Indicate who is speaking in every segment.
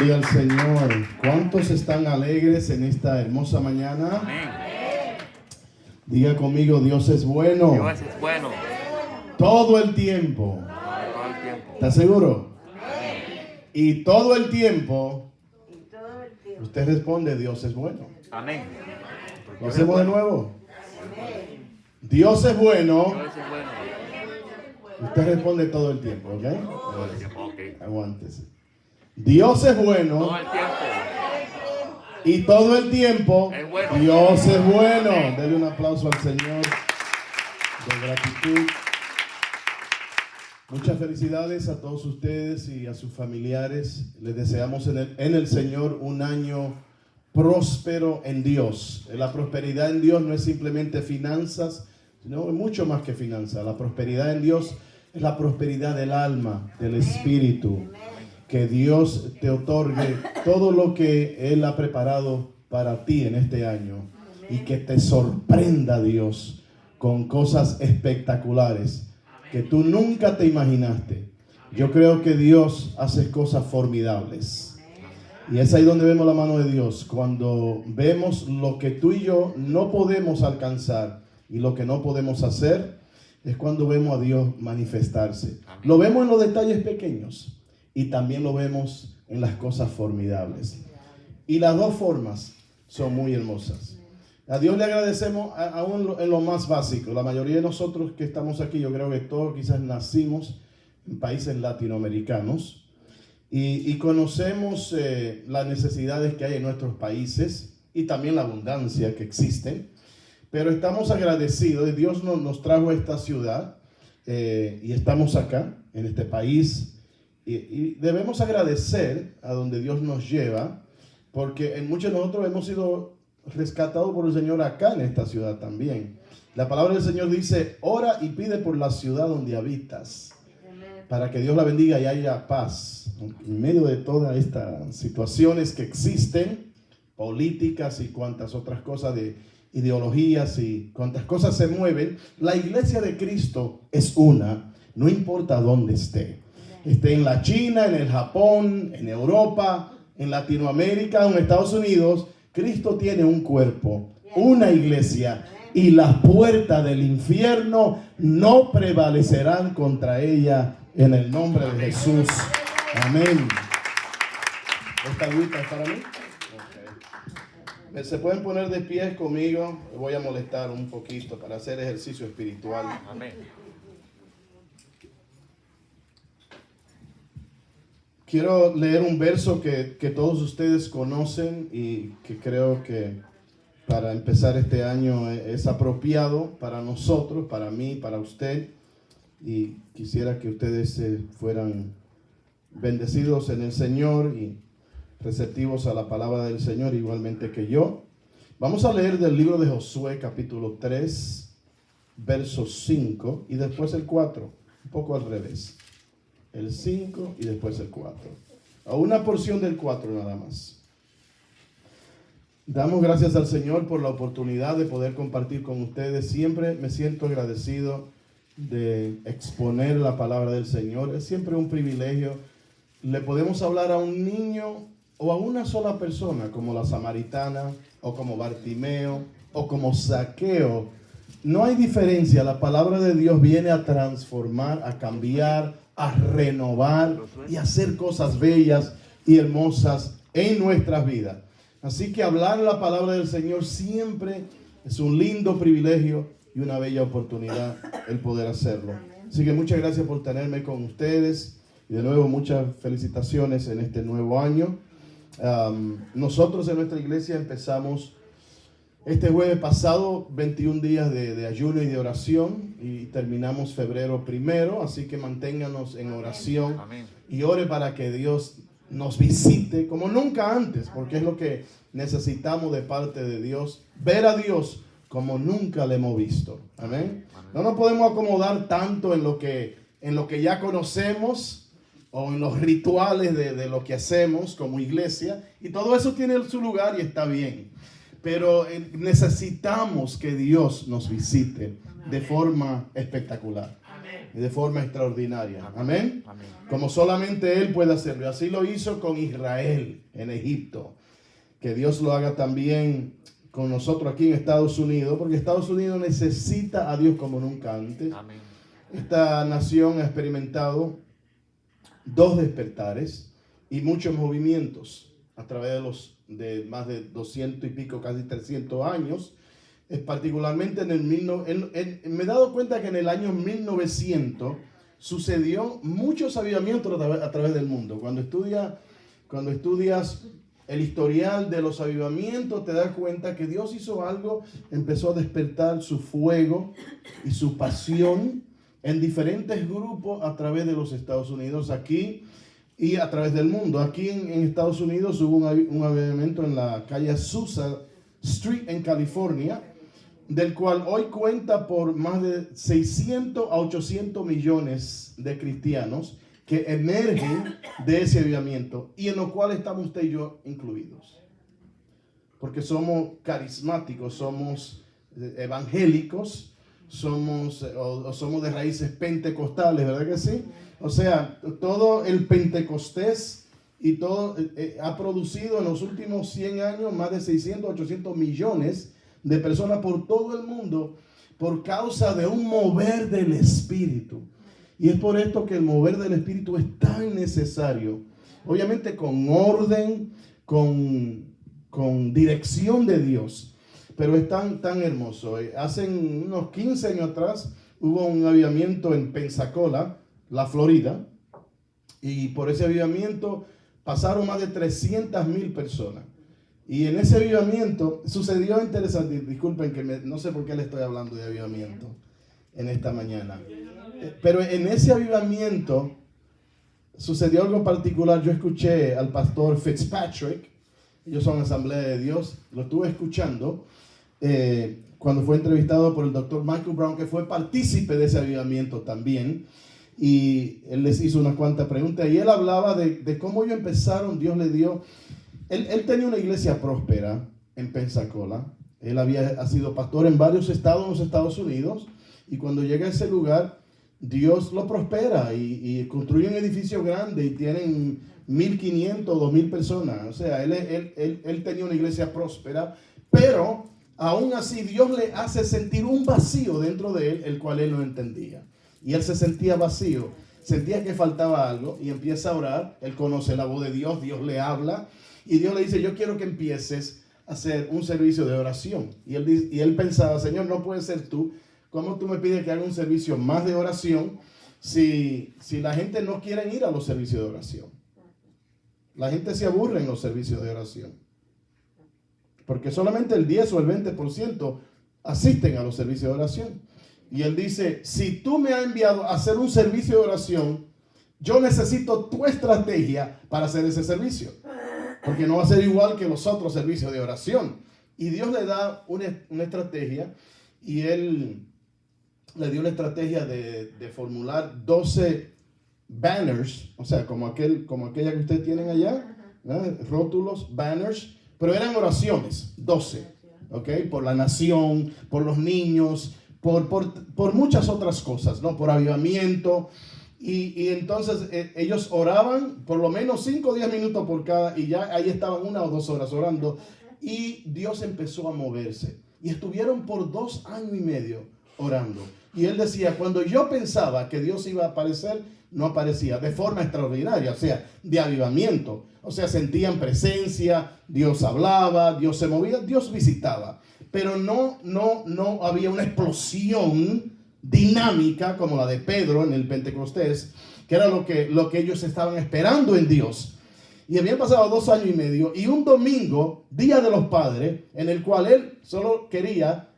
Speaker 1: Gloria al Señor. ¿Cuántos están alegres en esta hermosa mañana?
Speaker 2: Amén.
Speaker 1: Diga conmigo, Dios es bueno.
Speaker 2: Dios es bueno.
Speaker 1: Todo el tiempo.
Speaker 2: Todo el tiempo.
Speaker 1: ¿Está seguro? Y todo el tiempo, usted responde, Dios es bueno.
Speaker 2: Amén.
Speaker 1: ¿Lo hacemos de nuevo? Dios es bueno.
Speaker 2: Dios es bueno.
Speaker 1: Usted responde todo el tiempo, ¿ok?
Speaker 2: Todo el tiempo, ok.
Speaker 1: Aguántese. Dios es bueno.
Speaker 2: Todo el tiempo.
Speaker 1: Y todo el tiempo,
Speaker 2: Es bueno.
Speaker 1: Dios es bueno. Dele un aplauso al Señor de gratitud. Muchas felicidades a todos ustedes y a sus familiares. Les deseamos en el Señor un año próspero en Dios. La prosperidad en Dios no es simplemente finanzas, sino mucho más que finanzas. La prosperidad en Dios es la prosperidad del alma, del espíritu. Que Dios te otorgue todo lo que Él ha preparado para ti en este año. Y que te sorprenda Dios con cosas espectaculares que tú nunca te imaginaste. Yo creo que Dios hace cosas formidables. Y es ahí donde vemos la mano de Dios. Cuando vemos lo que tú y yo no podemos alcanzar y lo que no podemos hacer, es cuando vemos a Dios manifestarse. Lo vemos en los detalles pequeños y también lo vemos en las cosas formidables. Y las dos formas son muy hermosas. A Dios le agradecemos aún en lo más básico. La mayoría de nosotros que estamos aquí, yo creo que todos quizás nacimos en países latinoamericanos y conocemos las necesidades que hay en nuestros países y también la abundancia que existe. Pero estamos agradecidos. Dios nos trajo a esta ciudad y estamos acá, en este país. Y debemos agradecer a donde Dios nos lleva, porque en muchos de nosotros hemos sido rescatado por el Señor acá en esta ciudad también. La palabra del Señor dice: ora y pide por la ciudad donde habitas, para que Dios la bendiga y haya paz en medio de todas estas situaciones que existen, políticas y cuantas otras cosas, de ideologías y cuantas cosas se mueven. La iglesia de Cristo es una, no importa dónde esté en la China, en el Japón, en Europa, en Latinoamérica, en Estados Unidos. Cristo tiene un cuerpo, una iglesia, y las puertas del infierno no prevalecerán contra ella en el nombre de Jesús. Amén. ¿Esta agüita es para mí? Okay. ¿Se pueden poner de pie conmigo? Les voy a molestar un poquito para hacer ejercicio espiritual.
Speaker 2: Amén.
Speaker 1: Quiero leer un verso que todos ustedes conocen y que creo que para empezar este año es apropiado para nosotros, para mí, para usted. Y quisiera que ustedes fueran bendecidos en el Señor y receptivos a la palabra del Señor, igualmente que yo. Vamos a leer del libro de Josué, capítulo 3, verso 5 y después el 4, un poco al revés. El 5 y después el 4. A una porción del 4 nada más. Damos gracias al Señor por la oportunidad de poder compartir con ustedes. Siempre me siento agradecido de exponer la palabra del Señor. Es siempre un privilegio. Le podemos hablar a un niño o a una sola persona, como la samaritana, o como Bartimeo, o como Zaqueo. No hay diferencia. La palabra de Dios viene a transformar, a cambiar, a renovar y a hacer cosas bellas y hermosas en nuestras vidas. Así que hablar la palabra del Señor siempre es un lindo privilegio y una bella oportunidad el poder hacerlo. Así que muchas gracias por tenerme con ustedes y de nuevo muchas felicitaciones en este nuevo año. Nosotros en nuestra iglesia empezamos este jueves pasado 21 días de ayuno y de oración y terminamos febrero 1, así que manténganos en oración.
Speaker 2: Amén.
Speaker 1: Y ore para que Dios nos visite como nunca antes, porque es lo que necesitamos de parte de Dios, ver a Dios como nunca le hemos visto. Amén. No nos podemos acomodar tanto en lo que ya conocemos o en los rituales de lo que hacemos como iglesia, y todo eso tiene su lugar y está bien. Pero necesitamos que Dios nos visite de forma espectacular. y de forma extraordinaria. Amén.
Speaker 2: Amén.
Speaker 1: Como solamente Él puede hacerlo. Así lo hizo con Israel en Egipto. Que Dios lo haga también con nosotros aquí en Estados Unidos, porque Estados Unidos necesita a Dios como nunca antes.
Speaker 2: Amén.
Speaker 1: Esta nación ha experimentado 2 despertares y muchos movimientos a través de más de 200 y pico, casi 300 años. Particularmente me he dado cuenta que en el año 1900 sucedió muchos avivamientos a través del mundo. Cuando estudias el historial de los avivamientos, te das cuenta que Dios hizo algo, empezó a despertar su fuego y su pasión en diferentes grupos a través de los Estados Unidos, aquí y a través del mundo. Aquí en Estados Unidos hubo un avivamiento en la calle Azusa Street en California, del cual hoy cuenta por más de 600 a 800 millones de cristianos que emergen de ese avivamiento y en lo cual estamos usted y yo incluidos. Porque somos carismáticos, somos evangélicos, somos de raíces pentecostales, ¿verdad que sí? O sea, todo el Pentecostés y todo ha producido en los últimos 100 años más de 600, 800 millones de personas por todo el mundo por causa de un mover del Espíritu. Y es por esto que el mover del Espíritu es tan necesario. Obviamente con orden, con dirección de Dios. Pero es tan hermoso. Hace unos 15 años atrás hubo un avivamiento en Pensacola, la Florida. Y por ese avivamiento pasaron más de 300,000 personas. Y en ese avivamiento sucedió interesante. Disculpen que no sé por qué le estoy hablando de avivamiento en esta mañana. Pero en ese avivamiento sucedió algo particular. Yo escuché al pastor Fitzpatrick. Ellos son Asamblea de Dios. Lo estuve escuchando cuando fue entrevistado por el doctor Michael Brown, que fue partícipe de ese avivamiento también. Y él les hizo unas cuantas preguntas. Y él hablaba de cómo ellos empezaron. Dios le dio... Él tenía una iglesia próspera en Pensacola. Él ha sido pastor en varios estados en los Estados Unidos. Y cuando llega a ese lugar, Dios lo prospera y construye un edificio grande y tienen 1,500, 2,000 personas. O sea, él tenía una iglesia próspera, pero aún así Dios le hace sentir un vacío dentro de él, el cual él no entendía. Y él se sentía vacío, sentía que faltaba algo y empieza a orar. Él conoce la voz de Dios, Dios le habla y Dios le dice: yo quiero que empieces a hacer un servicio de oración. Y él pensaba: Señor, no puede ser tú. ¿Cómo tú me pides que haga un servicio más de oración si la gente no quiere ir a los servicios de oración? La gente se aburre en los servicios de oración. Porque solamente el 10 o el 20% asisten a los servicios de oración. Y él dice: si tú me has enviado a hacer un servicio de oración, yo necesito tu estrategia para hacer ese servicio. Porque no va a ser igual que los otros servicios de oración. Y Dios le da una estrategia y él le dio la estrategia de formular 12 banners, o sea, como aquella que ustedes tienen allá, ¿eh? Rótulos, banners, pero eran oraciones, 12, ¿ok? Por la nación, por los niños, por muchas otras cosas, ¿no? Por avivamiento. Y entonces ellos oraban por lo menos 5 o 10 minutos por cada, y ya ahí estaban 1 o 2 horas orando, y Dios empezó a moverse. Y estuvieron por 2 años y medio orando. Y él decía: cuando yo pensaba que Dios iba a aparecer, no aparecía de forma extraordinaria, o sea, de avivamiento. O sea, sentían presencia, Dios hablaba, Dios se movía, Dios visitaba. Pero no había una explosión dinámica como la de Pedro en el Pentecostés, que era lo que ellos estaban esperando en Dios. Y habían pasado 2 años y medio y un domingo, Día de los Padres, en el cual él solo quería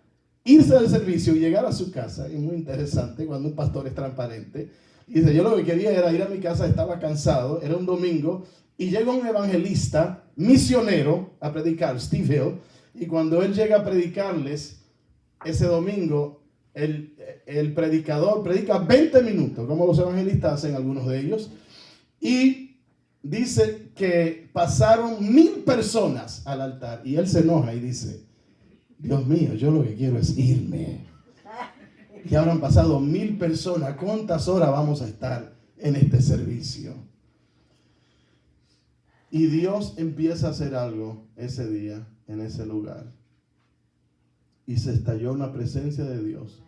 Speaker 1: irse del servicio y llegar a su casa. Y muy interesante cuando un pastor es transparente. Y dice: yo lo que quería era ir a mi casa, estaba cansado, era un domingo, y llega un evangelista misionero a predicar, Steve Hill, y cuando él llega a predicarles ese domingo, el predicador predica 20 minutos, como los evangelistas hacen algunos de ellos, y dice que pasaron 1,000 personas al altar, y él se enoja y dice: Dios mío, yo lo que quiero es irme. Y ahora han pasado 1000 personas. ¿Cuántas horas vamos a estar en este servicio? Y Dios empieza a hacer algo ese día, en ese lugar. Y se estalló una presencia de Dios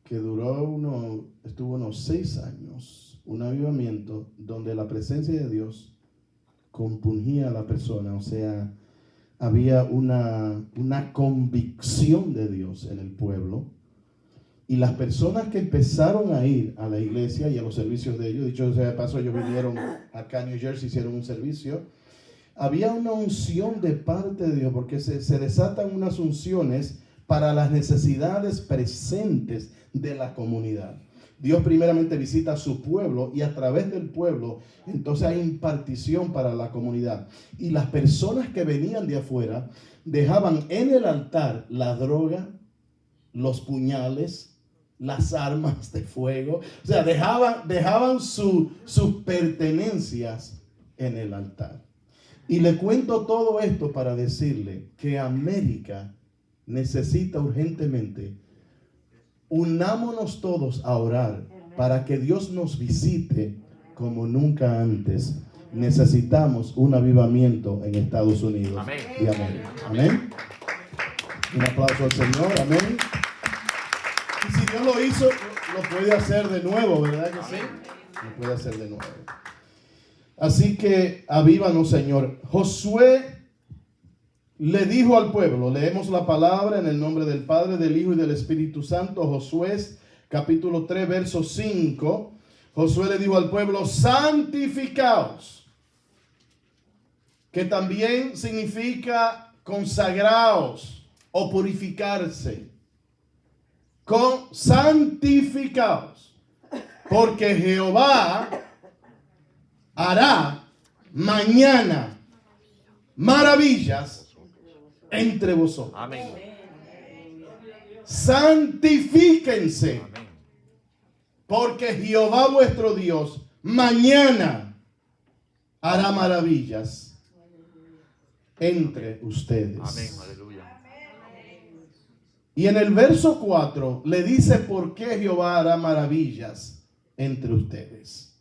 Speaker 1: que estuvo unos 6 años. Un avivamiento donde la presencia de Dios compungía a la persona. O sea, había una convicción de Dios en el pueblo. Y las personas que empezaron a ir a la iglesia y a los servicios de ellos, dicho sea de paso, ellos vinieron acá a New Jersey, hicieron un servicio. Había una unción de parte de Dios, porque se desatan unas unciones para las necesidades presentes de la comunidad. Dios primeramente visita a su pueblo y a través del pueblo, entonces hay impartición para la comunidad. Y las personas que venían de afuera dejaban en el altar la droga, los puñales, las armas de fuego. O sea, dejaban sus pertenencias en el altar. Y le cuento todo esto para decirle que América necesita urgentemente, unámonos todos a orar para que Dios nos visite como nunca antes. Necesitamos un avivamiento en Estados Unidos.
Speaker 2: Amén.
Speaker 1: Y América. Amén. Un aplauso al Señor. Amén. Y si Dios lo hizo, lo puede hacer de nuevo, ¿verdad que sí? Lo puede hacer de nuevo. Así que avívanos, Señor. Josué le dijo al pueblo, leemos la palabra en el nombre del Padre, del Hijo y del Espíritu Santo. Josué capítulo 3, verso 5. Josué le dijo al pueblo, santificaos, que también significa consagraos o purificarse. Santificaos, porque Jehová hará mañana maravillas entre vosotros.
Speaker 2: Amén.
Speaker 1: Santifíquense,
Speaker 2: Amén.
Speaker 1: porque Jehová vuestro Dios mañana hará maravillas entre ustedes.
Speaker 2: Amén. Aleluya.
Speaker 1: Y en el verso 4 le dice por qué Jehová hará maravillas entre ustedes.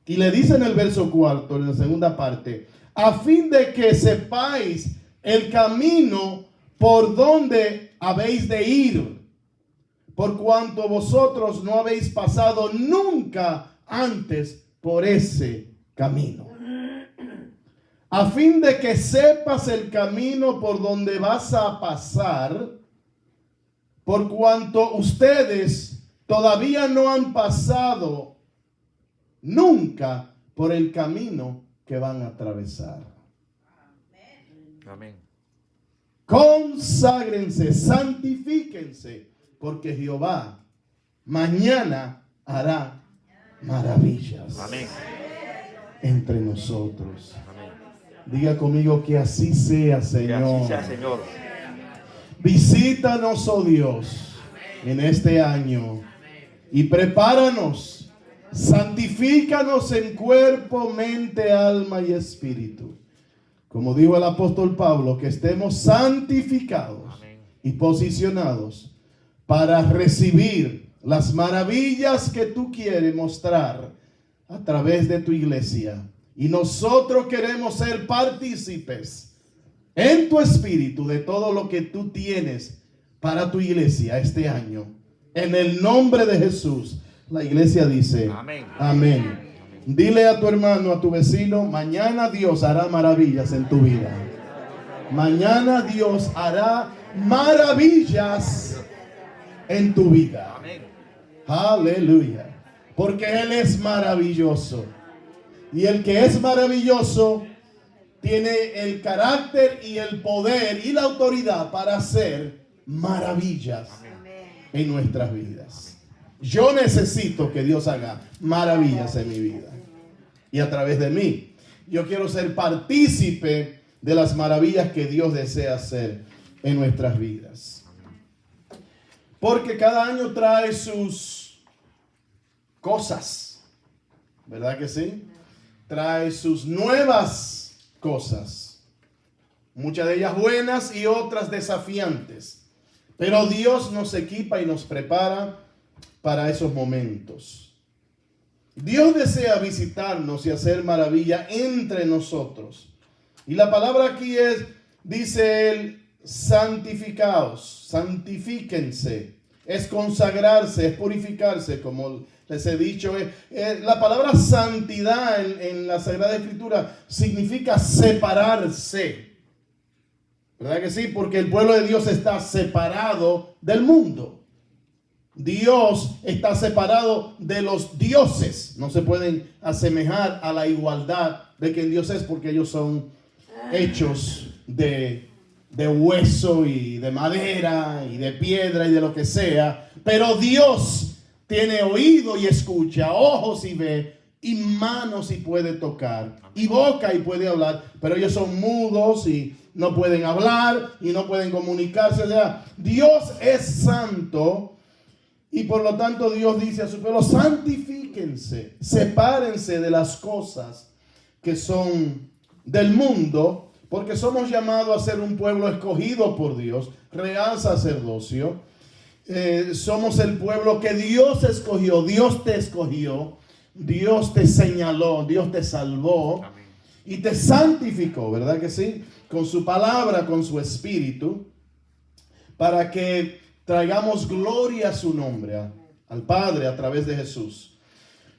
Speaker 1: Y le dice en el verso 4, en la segunda parte, a fin de que sepáis el camino por donde habéis de ir, por cuanto vosotros no habéis pasado nunca antes por ese camino. A fin de que sepas el camino por donde vas a pasar, por cuanto ustedes todavía no han pasado nunca por el camino que van a atravesar.
Speaker 2: Amén.
Speaker 1: Conságrense, santifíquense, porque Jehová mañana hará maravillas
Speaker 2: Amén.
Speaker 1: entre nosotros.
Speaker 2: Amén.
Speaker 1: Diga conmigo que así sea,
Speaker 2: Que
Speaker 1: Señor.
Speaker 2: así sea, Señor.
Speaker 1: Visítanos, oh Dios, en este año y prepáranos, santifícanos en cuerpo, mente, alma y espíritu. Como dijo el apóstol Pablo, que estemos santificados
Speaker 2: Amén.
Speaker 1: y posicionados para recibir las maravillas que tú quieres mostrar a través de tu iglesia. Y nosotros queremos ser partícipes en tu espíritu de todo lo que tú tienes para tu iglesia este año. En el nombre de Jesús, la iglesia dice
Speaker 2: Amén.
Speaker 1: Amén. Dile a tu hermano, a tu vecino, mañana Dios hará maravillas en tu vida. Mañana Dios hará maravillas en tu vida.
Speaker 2: Amén.
Speaker 1: Aleluya. Porque Él es maravilloso. Y el que es maravilloso tiene el carácter y el poder y la autoridad para hacer maravillas en nuestras vidas. Yo necesito que Dios haga maravillas en mi vida. Y a través de mí, yo quiero ser partícipe de las maravillas que Dios desea hacer en nuestras vidas. Porque cada año trae sus cosas, ¿verdad que sí? Trae sus nuevas cosas, muchas de ellas buenas y otras desafiantes. Pero Dios nos equipa y nos prepara para esos momentos. Dios desea visitarnos y hacer maravilla entre nosotros. Y la palabra aquí dice él, santificaos, santifíquense. Es consagrarse, es purificarse, como les he dicho. La palabra santidad en la Sagrada Escritura significa separarse. ¿Verdad que sí? Porque el pueblo de Dios está separado del mundo. Dios está separado de los dioses. No se pueden asemejar a la igualdad de quien Dios es, porque ellos son hechos de hueso y de madera y de piedra y de lo que sea. Pero Dios tiene oído y escucha, ojos y ve, y manos y puede tocar, y boca y puede hablar. Pero ellos son mudos y no pueden hablar y no pueden comunicarse. O sea, Dios es santo. Y por lo tanto Dios dice a su pueblo, santifíquense, sepárense de las cosas que son del mundo, porque somos llamados a ser un pueblo escogido por Dios, real sacerdocio. Somos el pueblo que Dios escogió, Dios te escogió, Dios te señaló, Dios te salvó. Amén. Y te santificó, ¿verdad que sí? Con su palabra, con su espíritu, para que traigamos gloria a su nombre, al Padre, a través de Jesús.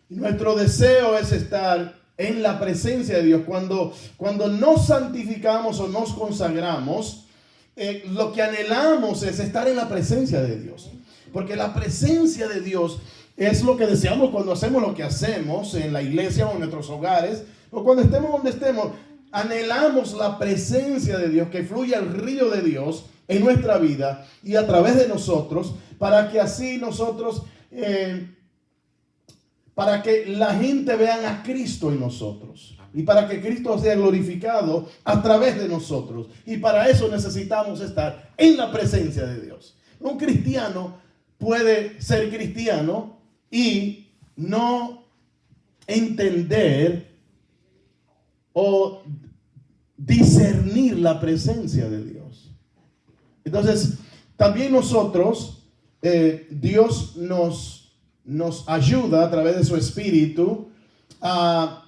Speaker 1: Y nuestro deseo es estar en la presencia de Dios. Cuando nos santificamos o nos consagramos, lo que anhelamos es estar en la presencia de Dios. Porque la presencia de Dios es lo que deseamos cuando hacemos lo que hacemos en la iglesia o en nuestros hogares, o cuando estemos donde estemos. Anhelamos la presencia de Dios, que fluya el río de Dios en nuestra vida y a través de nosotros, para que así nosotros, para que la gente vea a Cristo en nosotros y para que Cristo sea glorificado a través de nosotros. Y para eso necesitamos estar en la presencia de Dios. Un cristiano puede ser cristiano y no entender o discernir la presencia de Dios. Entonces, también nosotros, Dios nos ayuda a través de su Espíritu a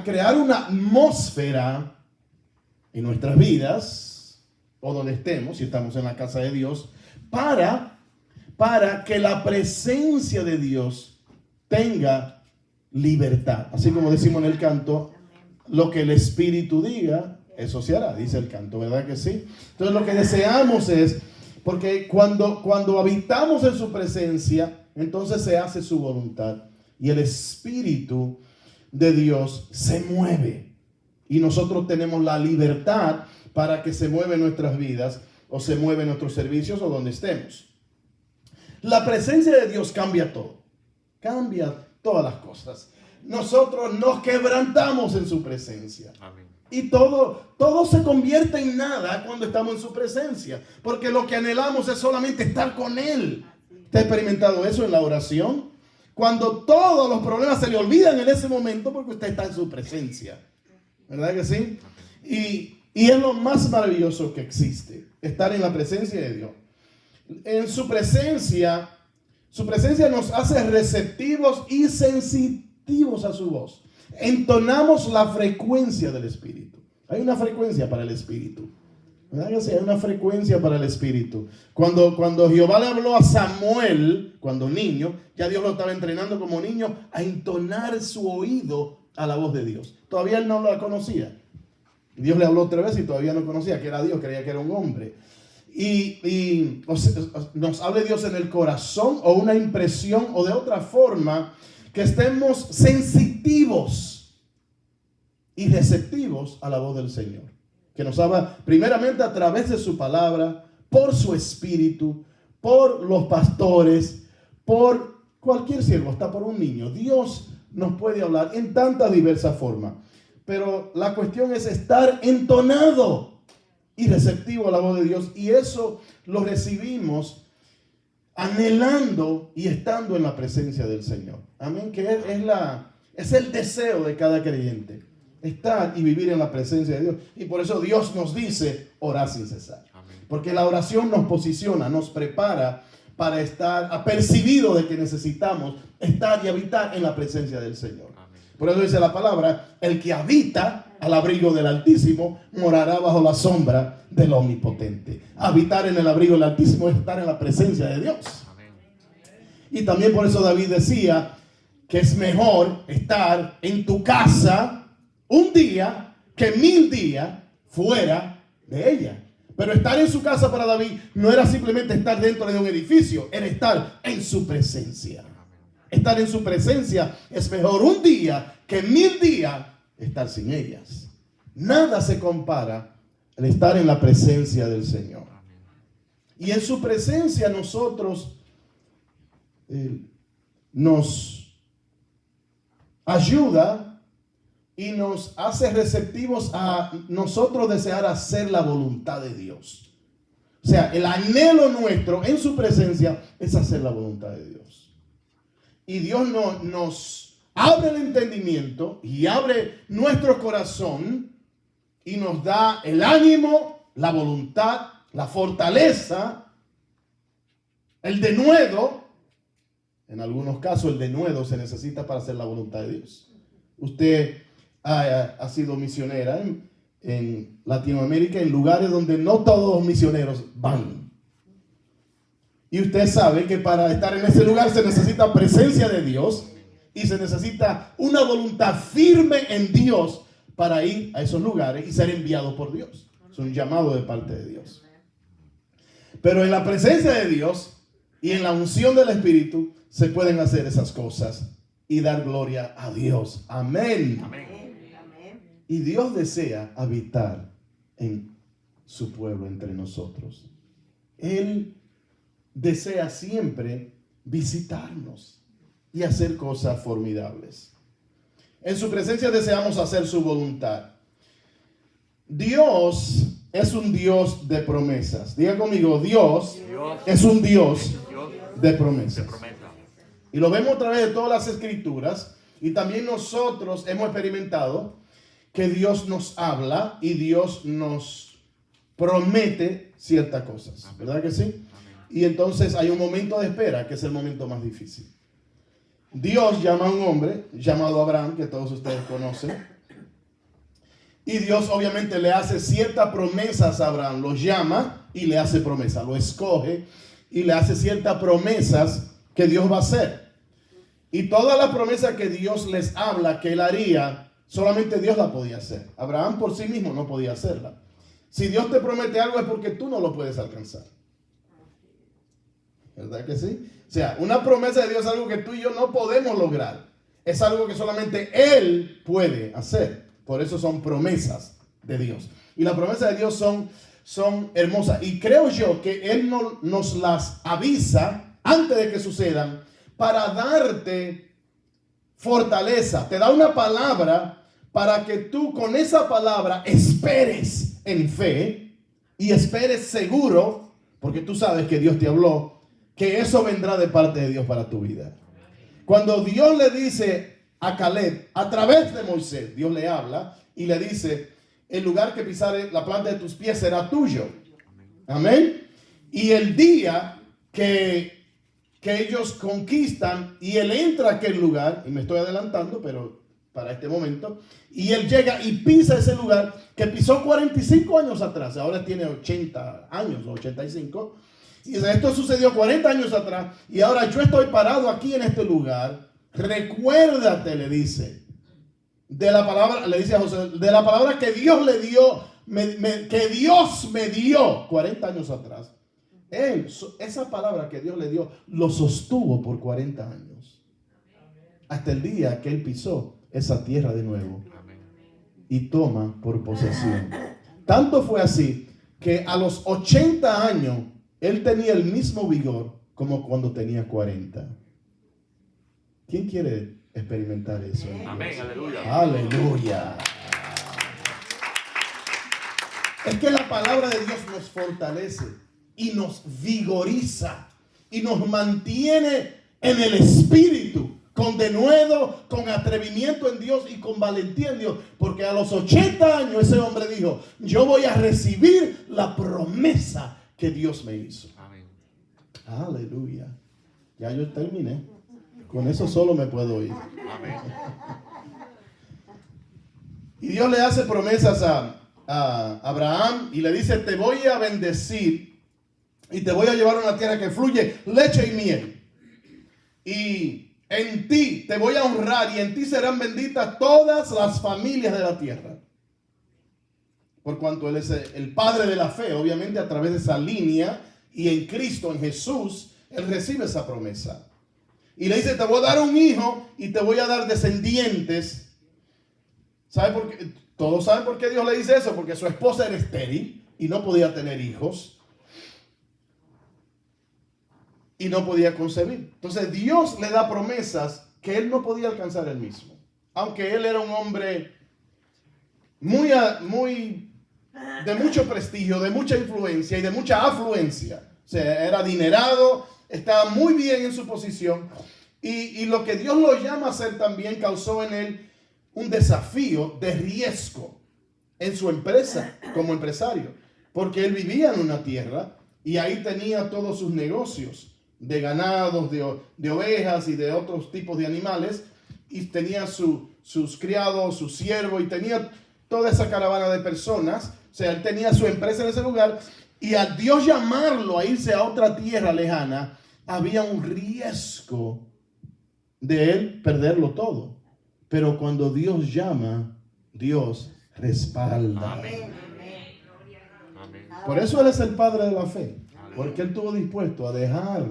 Speaker 1: crear una atmósfera en nuestras vidas, o donde estemos, si estamos en la casa de Dios, para que la presencia de Dios tenga libertad. Así como decimos en el canto, lo que el Espíritu diga, eso se hará, dice el canto, ¿verdad que sí? Entonces lo que deseamos es, porque cuando habitamos en su presencia, entonces se hace su voluntad. Y el Espíritu de Dios se mueve. Y nosotros tenemos la libertad para que se mueva en nuestras vidas, o se mueva en nuestros servicios, o donde estemos. La presencia de Dios cambia todo. Cambia todas las cosas. Nosotros nos quebrantamos en su presencia. Amén. Y todo se convierte en nada cuando estamos en su presencia. Porque lo que anhelamos es solamente estar con Él. ¿Usted ha experimentado eso en la oración? Cuando todos los problemas se le olvidan en ese momento porque usted está en su presencia. ¿Verdad que sí? Y es lo más maravilloso que existe. Estar en la presencia de Dios. En su presencia nos hace receptivos y sensitivos a su voz. Entonamos la frecuencia del Espíritu. Hay una frecuencia para el Espíritu. ¿Verdad que sí? Hay una frecuencia para el Espíritu. Cuando Jehová le habló a Samuel, cuando niño, ya Dios lo estaba entrenando como niño a entonar su oído a la voz de Dios. Todavía él no la conocía. Dios le habló otra vez y todavía no conocía que era Dios, creía que era un hombre. Y nos hable Dios en el corazón, o una impresión, o de otra forma, que estemos sensitivos y receptivos a la voz del Señor, que nos habla primeramente a través de su palabra, por su Espíritu, por los pastores, por cualquier siervo, hasta por un niño. Dios nos puede hablar en tantas diversas formas, pero la cuestión es estar entonado y receptivo a la voz de Dios, y eso lo recibimos anhelando y estando en la presencia del Señor. Amén, que es el deseo de cada creyente, estar y vivir en la presencia de Dios. Y por eso Dios nos dice, orar sin cesar. Amén. Porque la oración nos posiciona, nos prepara para estar apercibido de que necesitamos estar y habitar en la presencia del Señor. Por eso dice la palabra, el que habita al abrigo del Altísimo morará bajo la sombra del Omnipotente. Habitar en el abrigo del Altísimo es estar en la presencia de Dios. Y también por eso David decía que es mejor estar en tu casa un día que 1000 días fuera de ella. Pero estar en su casa para David no era simplemente estar dentro de un edificio, era estar en su presencia. Estar en su presencia es mejor un día que 1000 días estar sin ellas. Nada se compara al estar en la presencia del Señor. Y en su presencia nosotros nos ayuda y nos hace receptivos a nosotros desear hacer la voluntad de Dios. O sea, el anhelo nuestro en su presencia es hacer la voluntad de Dios. Y Dios nos abre el entendimiento y abre nuestro corazón y nos da el ánimo, la voluntad, la fortaleza, el denuedo. En algunos casos el denuedo se necesita para hacer la voluntad de Dios. Usted ha sido misionera en Latinoamérica, en lugares donde no todos los misioneros van. Y usted sabe que para estar en ese lugar se necesita presencia de Dios y se necesita una voluntad firme en Dios para ir a esos lugares y ser enviado por Dios. Es un llamado de parte de Dios. Pero en la presencia de Dios y en la unción del Espíritu se pueden hacer esas cosas y dar gloria a Dios. Amén.
Speaker 2: Amén.
Speaker 1: Y Dios desea habitar en su pueblo entre nosotros. Él desea siempre visitarnos y hacer cosas formidables. En su presencia deseamos hacer su voluntad. Dios es un Dios de promesas. Diga conmigo, Dios es un Dios de promesas. Y lo vemos a través de todas las escrituras. Y también nosotros hemos experimentado que Dios nos habla y Dios nos promete ciertas cosas. ¿Verdad que sí? Y entonces hay un momento de espera que es el momento más difícil. Dios llama a un hombre llamado Abraham, que todos ustedes conocen. Y Dios obviamente le hace ciertas promesas a Abraham. Lo llama y le hace promesas. Lo escoge y le hace ciertas promesas que Dios va a hacer. Y todas las promesas que Dios les habla que él haría, solamente Dios la podía hacer. Abraham por sí mismo no podía hacerla. Si Dios te promete algo es porque tú no lo puedes alcanzar. ¿Verdad que sí? O sea, una promesa de Dios es algo que tú y yo no podemos lograr. Es algo que solamente Él puede hacer. Por eso son promesas de Dios. Y las promesas de Dios son hermosas. Y creo yo que Él nos las avisa antes de que sucedan para darte fortaleza. Te da una palabra para que tú con esa palabra esperes en fe y esperes seguro, porque tú sabes que Dios te habló, que eso vendrá de parte de Dios para tu vida. Cuando Dios le dice a Caleb, a través de Moisés, Dios le habla y le dice, el lugar que pisare la planta de tus pies será tuyo. Amén. Y el día que ellos conquistan y él entra a aquel lugar, y me estoy adelantando, pero para este momento, y él llega y pisa ese lugar que pisó 45 años atrás, ahora tiene 80 años o 85, y dice, esto sucedió 40 años atrás, y ahora yo estoy parado aquí en este lugar, recuérdate, le dice, de la palabra, le dice a José, de la palabra que Dios le dio, que Dios me dio 40 años atrás. Él, esa palabra que Dios le dio, lo sostuvo por 40 años. Hasta el día que él pisó esa tierra de nuevo y toma por posesión. Tanto fue así que a los 80 años él tenía el mismo vigor como cuando tenía 40. ¿Quién quiere experimentar eso?
Speaker 2: Amén, aleluya.
Speaker 1: Aleluya. Es que la palabra de Dios nos fortalece y nos vigoriza y nos mantiene en el espíritu con denuedo, con atrevimiento en Dios y con valentía en Dios. Porque a los 80 años ese hombre dijo, yo voy a recibir la promesa que Dios me hizo.
Speaker 2: Amén.
Speaker 1: Aleluya. Ya yo terminé. Con eso solo me puedo ir.
Speaker 2: Amén.
Speaker 1: Y Dios le hace promesas a Abraham y le dice, te voy a bendecir y te voy a llevar a una tierra que fluye leche y miel. Y en ti te voy a honrar y en ti serán benditas todas las familias de la tierra. Por cuanto Él es el Padre de la fe, obviamente a través de esa línea y en Cristo, en Jesús, Él recibe esa promesa. Y le dice, te voy a dar un hijo y te voy a dar descendientes. ¿Sabe por qué? Todos saben por qué Dios le dice eso. Porque su esposa era estéril y no podía tener hijos. Y no podía concebir. Entonces Dios le da promesas que él no podía alcanzar él mismo. Aunque él era un hombre muy de mucho prestigio, de mucha influencia y de mucha afluencia. O sea, era adinerado, estaba muy bien en su posición. Y lo que Dios lo llama a hacer también causó en él un desafío de riesgo en su empresa como empresario. Porque él vivía en una tierra y ahí tenía todos sus negocios de ganados, de ovejas y de otros tipos de animales. Y tenía sus criados, sus siervos y tenía toda esa caravana de personas. O sea, él tenía su empresa en ese lugar. Y al Dios llamarlo a irse a otra tierra lejana, había un riesgo de él perderlo todo. Pero cuando Dios llama, Dios respalda.
Speaker 2: Amén.
Speaker 1: Por eso Él es el Padre de la fe. Porque Él estuvo dispuesto a dejar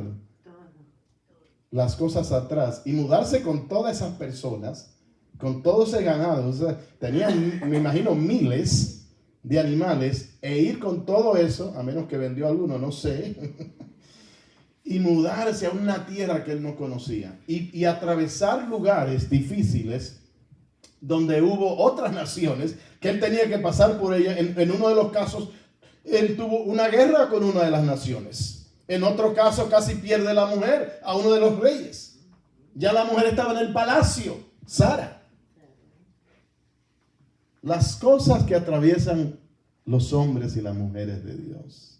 Speaker 1: las cosas atrás y mudarse con todas esas personas, con todo ese ganado. O sea, tenían, me imagino, miles de animales e ir con todo eso, a menos que vendió alguno, no sé, y mudarse a una tierra que él no conocía y atravesar lugares difíciles donde hubo otras naciones que él tenía que pasar por ellas. En uno de los casos, él tuvo una guerra con una de las naciones. En otro caso, casi pierde la mujer a uno de los reyes. Ya la mujer estaba en el palacio, Sara. Las cosas que atraviesan los hombres y las mujeres de Dios.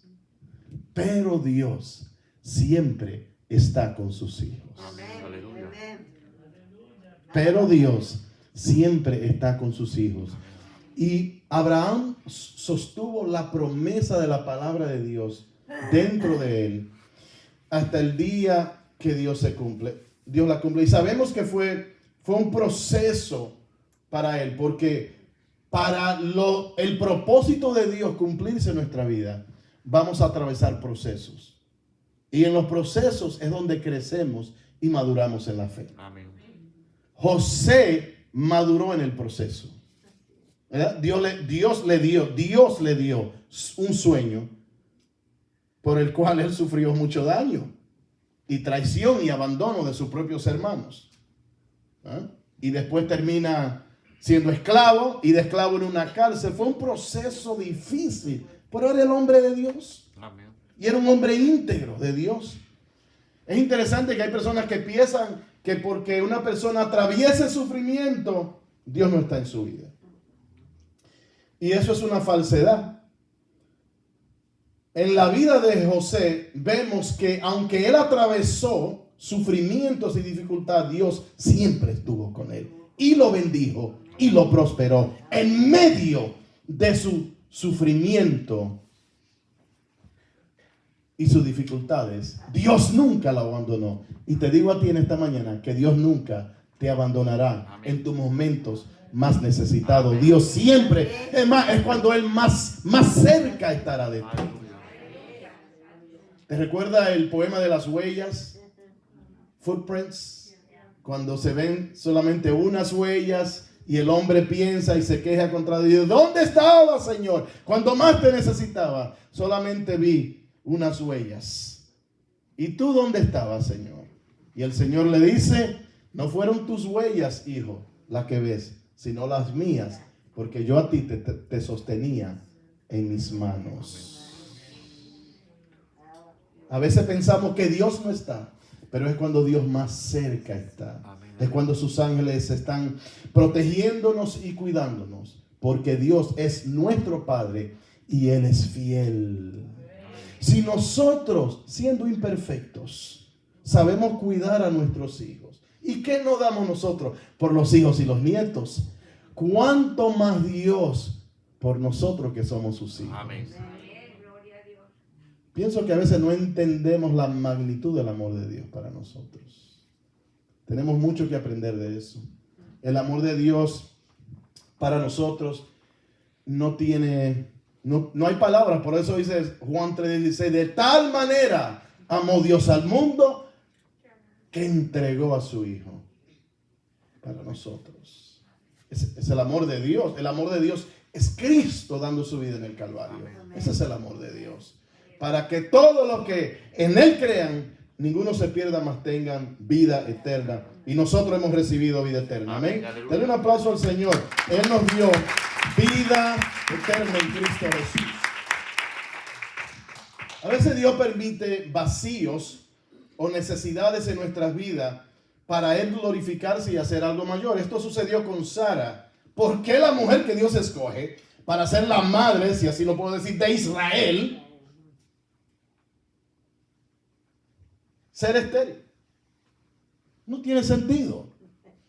Speaker 1: Pero Dios siempre está con sus hijos.
Speaker 2: Amén. Aleluya.
Speaker 1: Pero Dios siempre está con sus hijos. Y Abraham sostuvo la promesa de la palabra de Dios dentro de él hasta el día que Dios se cumple. Dios la cumple. Y sabemos que fue un proceso para él, porque para el propósito de Dios cumplirse en nuestra vida, vamos a atravesar procesos. Y en los procesos es donde crecemos y maduramos en la fe.
Speaker 2: Amén.
Speaker 1: José maduró en el proceso. ¿Verdad? Dios le dio un sueño por el cual él sufrió mucho daño y traición y abandono de sus propios hermanos. Y después termina siendo esclavo y de esclavo en una cárcel. Fue un proceso difícil, pero era el hombre de Dios.
Speaker 2: Amén.
Speaker 1: Y era un hombre íntegro de Dios. Es interesante que hay personas que piensan que porque una persona atraviese sufrimiento, Dios no está en su vida. Y eso es una falsedad. En la vida de José vemos que aunque él atravesó sufrimientos y dificultad, Dios siempre estuvo con él y lo bendijo y lo prosperó en medio de su sufrimiento y sus dificultades. Dios nunca lo abandonó. Y te digo a ti en esta mañana que Dios nunca te abandonará. Amén. En tus momentos más necesitados. Amén. Dios siempre, es cuando Él más cerca estará de ti. ¿Te recuerda el poema de las huellas? Footprints. Cuando se ven solamente unas huellas y el hombre piensa y se queja contra Dios. ¿Dónde estaba, Señor? Cuando más te necesitaba, solamente vi unas huellas. ¿Y tú dónde estabas, Señor? Y el Señor le dice, no fueron tus huellas, hijo, las que ves, sino las mías, porque yo a ti te sostenía en mis manos. A veces pensamos que Dios no está, pero es cuando Dios más cerca está.
Speaker 2: Amén.
Speaker 1: Es cuando sus ángeles están protegiéndonos y cuidándonos. Porque Dios es nuestro Padre y Él es fiel. Si nosotros, siendo imperfectos, sabemos cuidar a nuestros hijos, ¿y qué no damos nosotros por los hijos y los nietos? ¿Cuánto más Dios por nosotros que somos sus hijos?
Speaker 2: Amén.
Speaker 1: Pienso que a veces no entendemos la magnitud del amor de Dios para nosotros. Tenemos mucho que aprender de eso. El amor de Dios para nosotros no hay palabras. Por eso dice Juan 3:16, de tal manera amó Dios al mundo que entregó a su Hijo para nosotros. Es el amor de Dios. El amor de Dios es Cristo dando su vida en el Calvario. Ese es el amor de Dios. Para que todos los que en Él crean, ninguno se pierda, mas tengan vida eterna. Y nosotros hemos recibido vida eterna. Amén. Denle un aplauso al Señor. Él nos dio vida eterna en Cristo Jesús. A veces Dios permite vacíos o necesidades en nuestras vidas para Él glorificarse y hacer algo mayor. Esto sucedió con Sara. ¿Por qué la mujer que Dios escoge para ser la madre, si así lo puedo decir, de Israel, ser estéril? No tiene sentido.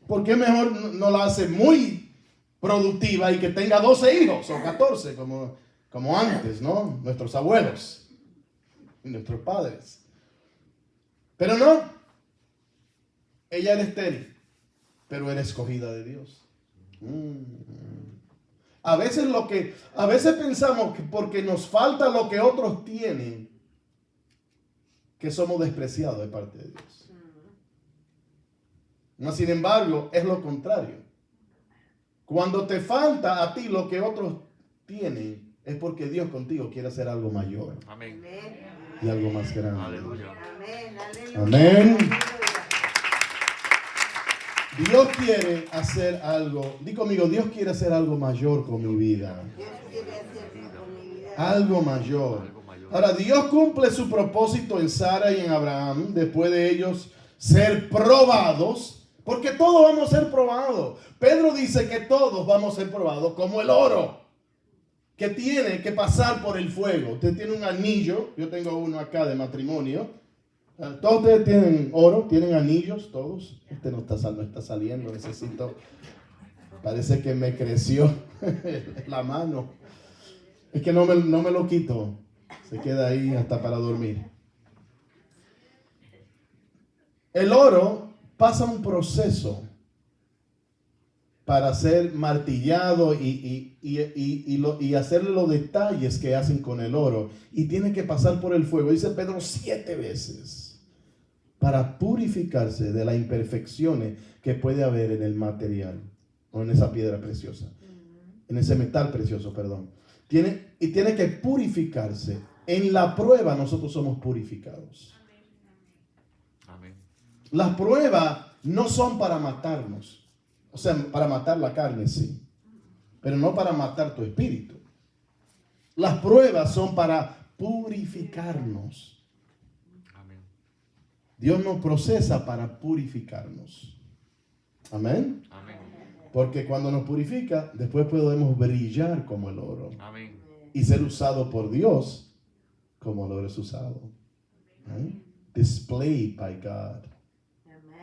Speaker 1: ¿Por qué mejor no la hace muy productiva y que tenga 12 hijos o 14 como antes, ¿no? Nuestros abuelos y nuestros padres. Pero no. Ella era estéril, pero era escogida de Dios. A veces pensamos que porque nos falta lo que otros tienen, que somos despreciados de parte de Dios. No, sin embargo, es lo contrario. Cuando te falta a ti lo que otros tienen, es porque Dios contigo quiere hacer algo mayor.
Speaker 2: Amén.
Speaker 1: Y algo más grande.
Speaker 2: Aleluya.
Speaker 1: Amén. Dios quiere hacer algo. Di conmigo, Dios quiere hacer algo mayor con mi vida. Algo mayor. Ahora, Dios cumple su propósito en Sara y en Abraham después de ellos ser probados. Porque todos vamos a ser probados. Pedro dice que todos vamos a ser probados como el oro, que tiene que pasar por el fuego. Usted tiene un anillo, yo tengo uno acá de matrimonio. Todos ustedes tienen oro, tienen anillos, todos. Este no está saliendo, necesito. Parece que me creció la mano. Es que no me lo quito. Se queda ahí hasta para dormir. El oro pasa un proceso para ser martillado y hacerle los detalles que hacen con el oro. Y tiene que pasar por el fuego. Dice Pedro 7 veces. Para purificarse de las imperfecciones que puede haber en el material. O en esa piedra preciosa. En ese metal precioso, perdón. Tiene que purificarse. En la prueba nosotros somos purificados.
Speaker 2: Amén.
Speaker 1: Las pruebas no son para matarnos. O sea, para matar la carne, sí. Pero no para matar tu espíritu. Las pruebas son para purificarnos.
Speaker 2: Amén.
Speaker 1: Dios nos procesa para purificarnos. Amén.
Speaker 2: Amén.
Speaker 1: Porque cuando nos purifica, después podemos brillar como el oro.
Speaker 2: Amén.
Speaker 1: Y ser usado por Dios como el oro es usado. ¿Eh? Displayed by God.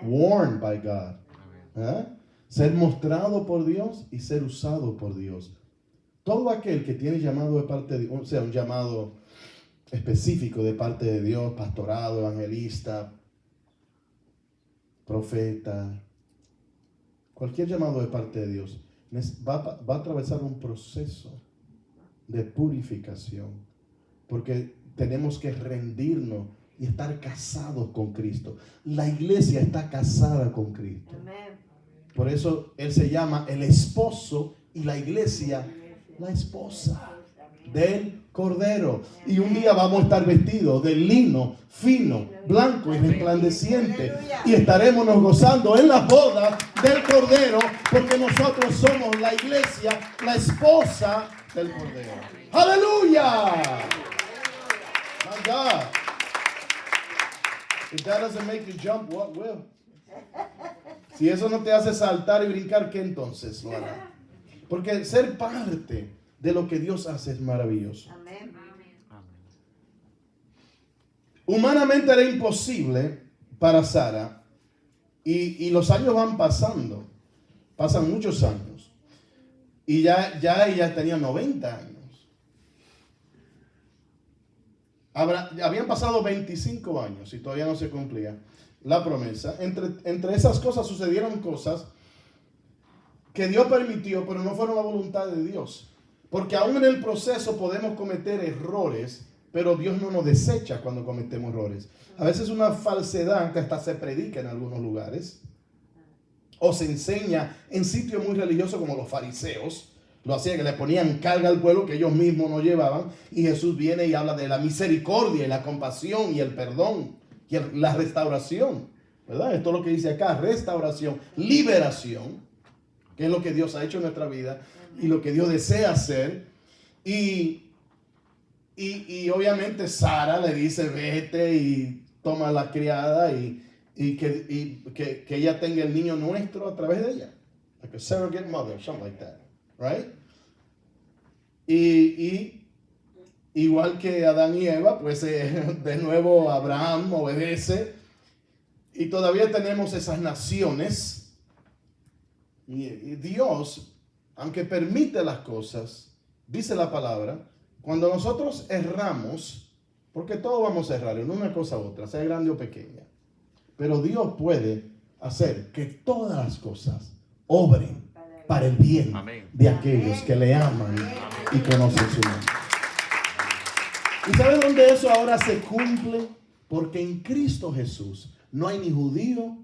Speaker 1: Worn by God. ¿Eh? Ser mostrado por Dios y ser usado por Dios. Todo aquel que tiene llamado de parte de Dios, o sea, un llamado específico de parte de Dios, pastorado, evangelista, profeta, cualquier llamado de parte de Dios, va a atravesar un proceso de purificación. Porque tenemos que rendirnos y estar casados con Cristo. La iglesia está casada con Cristo. Por eso Él se llama el esposo y la iglesia la esposa del Cordero. Y un día vamos a estar vestidos de lino fino, blanco y resplandeciente. Y estaremos nos gozando en las bodas del Cordero, porque nosotros somos la iglesia, la esposa del Cordero. ¡Aleluya! My God. If that doesn't make you jump, what will? Si eso no te hace saltar y brincar, ¿qué entonces lo hará? Porque ser parte de lo que Dios hace es maravilloso.
Speaker 3: Amén.
Speaker 1: Humanamente era imposible para Sara, y los años van pasando, pasan muchos años, y ya ella tenía 90 años. Habían pasado 25 años y todavía no se cumplía la promesa. Entre esas cosas sucedieron cosas que Dios permitió, pero no fueron la voluntad de Dios. Porque aún en el proceso podemos cometer errores, pero Dios no nos desecha cuando cometemos errores. A veces una falsedad que hasta se predica en algunos lugares, o se enseña en sitios muy religiosos como los fariseos, lo hacían, que le ponían carga al pueblo que ellos mismos no llevaban, y Jesús viene y habla de la misericordia y la compasión y el perdón y la restauración, ¿verdad? Esto es lo que dice acá, restauración, liberación, que es lo que Dios ha hecho en nuestra vida y lo que Dios desea hacer. Y obviamente Sara le dice, vete y toma la criada y que ella tenga el niño nuestro a través de ella. Like a surrogate mother, something like that. Right? Y igual que Adán y Eva, pues de nuevo Abraham obedece. Y todavía tenemos esas naciones. Y Dios, aunque permite las cosas, dice la palabra, cuando nosotros erramos, porque todos vamos a errar en una cosa u otra, sea grande o pequeña, pero Dios puede hacer que todas las cosas obren para el bien
Speaker 2: Amén.
Speaker 1: de aquellos que le aman y conocen su nombre. ¿Y sabe dónde eso ahora se cumple? Porque en Cristo Jesús no hay ni judío,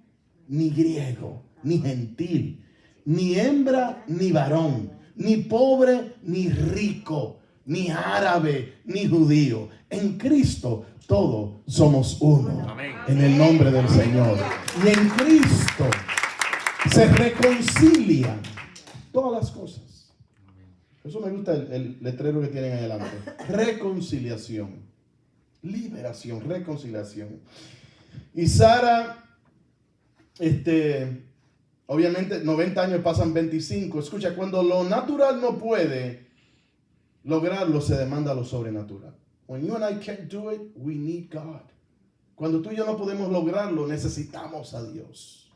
Speaker 1: ni griego, ni gentil, ni hembra, ni varón, ni pobre, ni rico, ni árabe, ni judío. En Cristo todos somos uno.
Speaker 2: Amén.
Speaker 1: En el nombre del Señor. Y en Cristo se reconcilian todas las cosas. Eso me gusta el letrero que tienen ahí adelante. Reconciliación. Liberación, reconciliación. Y Sara, obviamente 90 años pasan 25. Escucha, cuando lo natural no puede lograrlo, se demanda lo sobrenatural. When you and I can't do it, we need God. Cuando tú y yo no podemos lograrlo, necesitamos a Dios.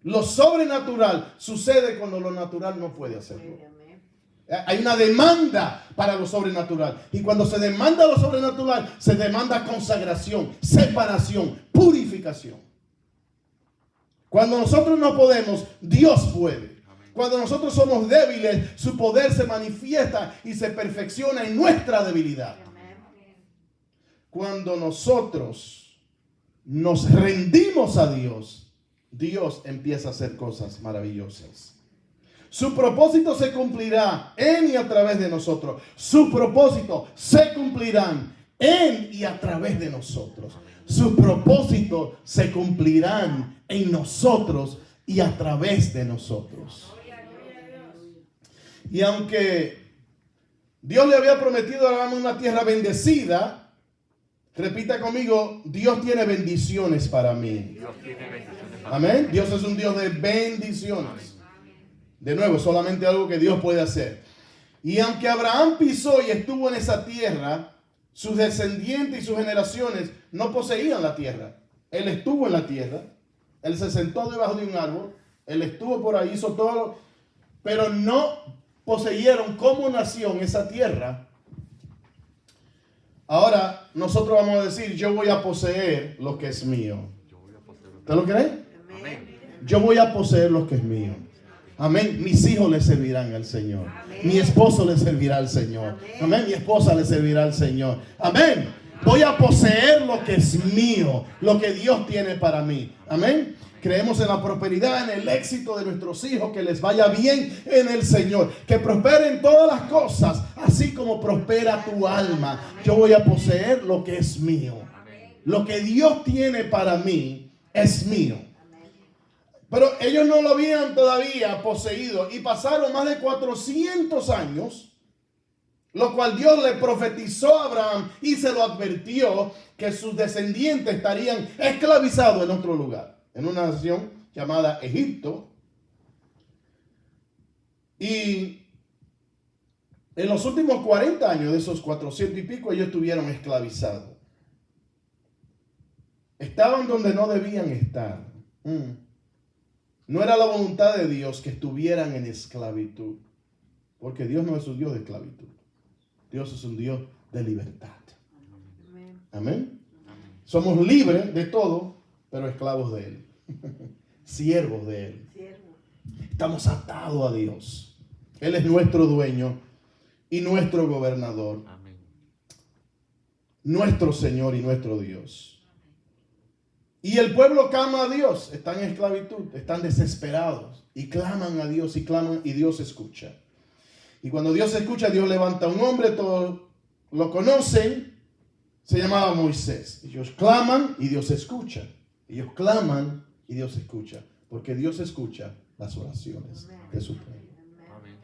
Speaker 1: Lo sobrenatural sucede cuando lo natural no puede hacerlo. Hay una demanda para lo sobrenatural. Y cuando se demanda lo sobrenatural, se demanda consagración, separación, purificación. Cuando nosotros no podemos, Dios puede. Cuando nosotros somos débiles, su poder se manifiesta y se perfecciona en nuestra debilidad. Cuando nosotros nos rendimos a Dios, Dios empieza a hacer cosas maravillosas. Su propósito se cumplirá en y a través de nosotros. Su propósito se cumplirán en y a través de nosotros. Sus propósitos se cumplirán en nosotros y a través de nosotros. Y aunque Dios le había prometido a Abraham una tierra bendecida, repita conmigo, Dios tiene bendiciones para mí.
Speaker 2: Dios tiene bendiciones.
Speaker 1: Amén. Dios es un Dios de bendiciones. De nuevo, solamente algo que Dios puede hacer. Y aunque Abraham pisó y estuvo en esa tierra, sus descendientes y sus generaciones no poseían la tierra. Él estuvo en la tierra. Él se sentó debajo de un árbol. Él estuvo por ahí, hizo todo. Pero no poseyeron como nación esa tierra. Ahora nosotros vamos a decir, yo voy a poseer lo que es mío. ¿Usted lo cree?
Speaker 2: Amén.
Speaker 1: Yo voy a poseer lo que es mío. Amén. Mis hijos le servirán al Señor. Mi esposo le servirá al Señor. Amén. Mi esposa le servirá al Señor. Amén. Voy a poseer lo que es mío, lo que Dios tiene para mí. Amén. Creemos en la prosperidad, en el éxito de nuestros hijos, que les vaya bien en el Señor, que prosperen todas las cosas, así como prospera tu alma. Yo voy a poseer lo que es mío. Lo que Dios tiene para mí es mío. Pero ellos no lo habían todavía poseído y pasaron más de 400 años, lo cual Dios le profetizó a Abraham y se lo advirtió que sus descendientes estarían esclavizados en otro lugar, en una nación llamada Egipto. Y en los últimos 40 años de esos 400 y pico, ellos estuvieron esclavizados. Estaban donde no debían estar. No era la voluntad de Dios que estuvieran en esclavitud. Porque Dios no es un Dios de esclavitud. Dios es un Dios de libertad. Amén. Somos libres de todo, pero esclavos de Él. Siervos de Él. Estamos atados a Dios. Él es nuestro dueño y nuestro gobernador.
Speaker 2: Amén.
Speaker 1: Nuestro Señor y nuestro Dios. Y el pueblo clama a Dios. Están en esclavitud, están desesperados. Y claman a Dios y claman y Dios escucha. Y cuando Dios escucha, Dios levanta a un hombre, todos lo conocen. Se llamaba Moisés. Ellos claman y Dios escucha. Ellos claman y Dios escucha. Porque Dios escucha las oraciones de su pueblo.
Speaker 2: Amén.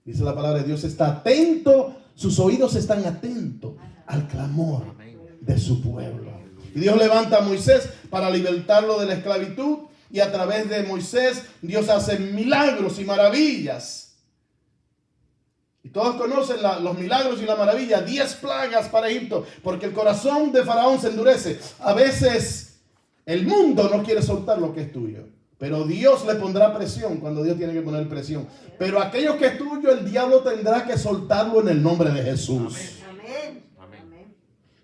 Speaker 1: Dice la palabra de Dios, está atento, sus oídos están atentos al clamor de su pueblo. Y Dios levanta a Moisés para libertarlo de la esclavitud. Y a través de Moisés, Dios hace milagros y maravillas. Y todos conocen los milagros y la maravilla. 10 plagas para Egipto, porque el corazón de Faraón se endurece. A veces el mundo no quiere soltar lo que es tuyo, pero Dios le pondrá presión cuando Dios tiene que poner presión. Pero aquello que es tuyo, el diablo tendrá que soltarlo en el nombre de Jesús.
Speaker 2: Amén. Amén.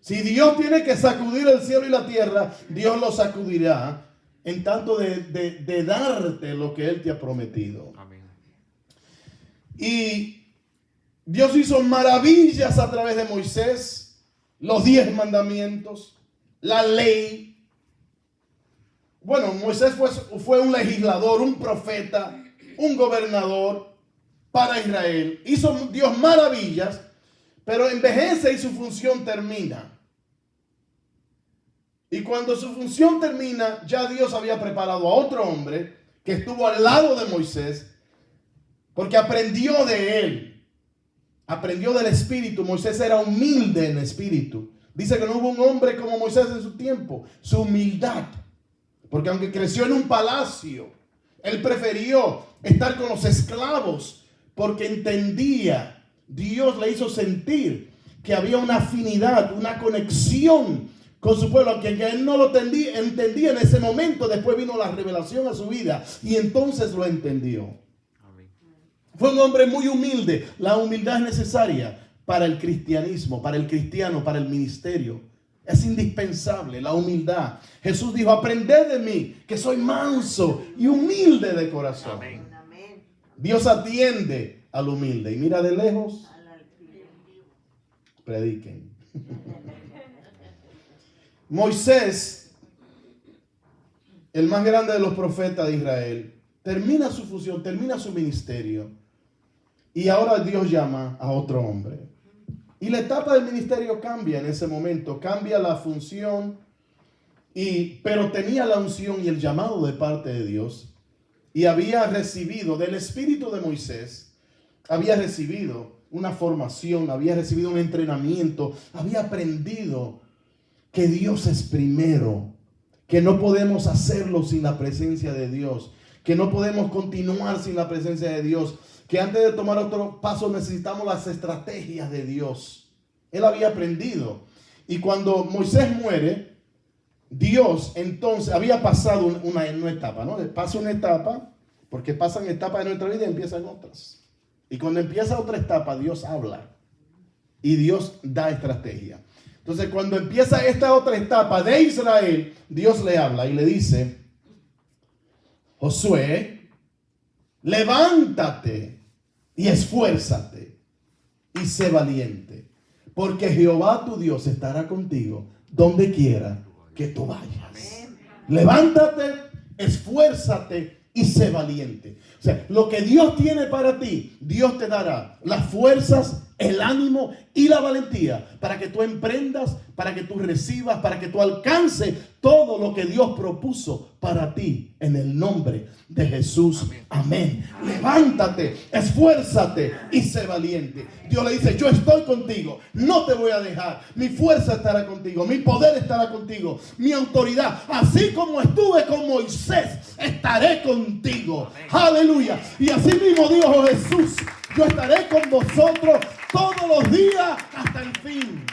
Speaker 1: Si Dios tiene que sacudir el cielo y la tierra, Dios lo sacudirá en tanto de darte lo que Él te ha prometido.
Speaker 2: Amén.
Speaker 1: Y Dios hizo maravillas a través de Moisés, los 10 mandamientos, la ley. Bueno, Moisés fue un legislador, un profeta, un gobernador para Israel. Hizo Dios maravillas, pero envejece y su función termina. Y cuando su función termina, ya Dios había preparado a otro hombre que estuvo al lado de Moisés, porque aprendió de él. Aprendió del espíritu. Moisés era humilde en espíritu. Dice que no hubo un hombre como Moisés en su tiempo. Su humildad. Porque aunque creció en un palacio, él prefirió estar con los esclavos porque entendía, Dios le hizo sentir que había una afinidad, una conexión con su pueblo, aunque él no lo entendía en ese momento. Después vino la revelación a su vida y entonces lo entendió. Fue un hombre muy humilde. La humildad es necesaria para el cristianismo, para el cristiano, para el ministerio. Es indispensable la humildad. Jesús dijo, aprended de mí, que soy manso y humilde de corazón.
Speaker 2: Amén.
Speaker 1: Dios atiende al humilde. Y mira de lejos, prediquen. Moisés, el más grande de los profetas de Israel, termina su función, termina su ministerio. Y ahora Dios llama a otro hombre. Y la etapa del ministerio cambia en ese momento. Cambia la función. Pero tenía la unción y el llamado de parte de Dios. Y había recibido del espíritu de Moisés. Había recibido una formación. Había recibido un entrenamiento. Había aprendido que Dios es primero. Que no podemos hacerlo sin la presencia de Dios. Que no podemos continuar sin la presencia de Dios. Que antes de tomar otro paso necesitamos las estrategias de Dios. Él había aprendido. Y cuando Moisés muere, Dios entonces había pasado una etapa, ¿no? Pasa una etapa, porque pasan etapas de nuestra vida y empiezan otras. Y cuando empieza otra etapa, Dios habla. Y Dios da estrategia. Entonces cuando empieza esta otra etapa de Israel, Dios le habla y le dice, Josué, levántate y esfuérzate y sé valiente, porque Jehová tu Dios estará contigo donde quiera que tú vayas. Levántate, esfuérzate y sé valiente. O sea, lo que Dios tiene para ti, Dios te dará las fuerzas, el ánimo y la valentía para que tú emprendas, para que tú recibas, para que tú alcances todo lo que Dios propuso para ti en el nombre de Jesús. Amén. Levántate, esfuérzate y sé valiente. Dios le dice, yo estoy contigo, no te voy a dejar. Mi fuerza estará contigo, mi poder estará contigo, mi autoridad. Así como estuve con Moisés, estaré contigo. Aleluya. Y así mismo dijo Jesús, yo estaré con vosotros todos los días hasta el fin.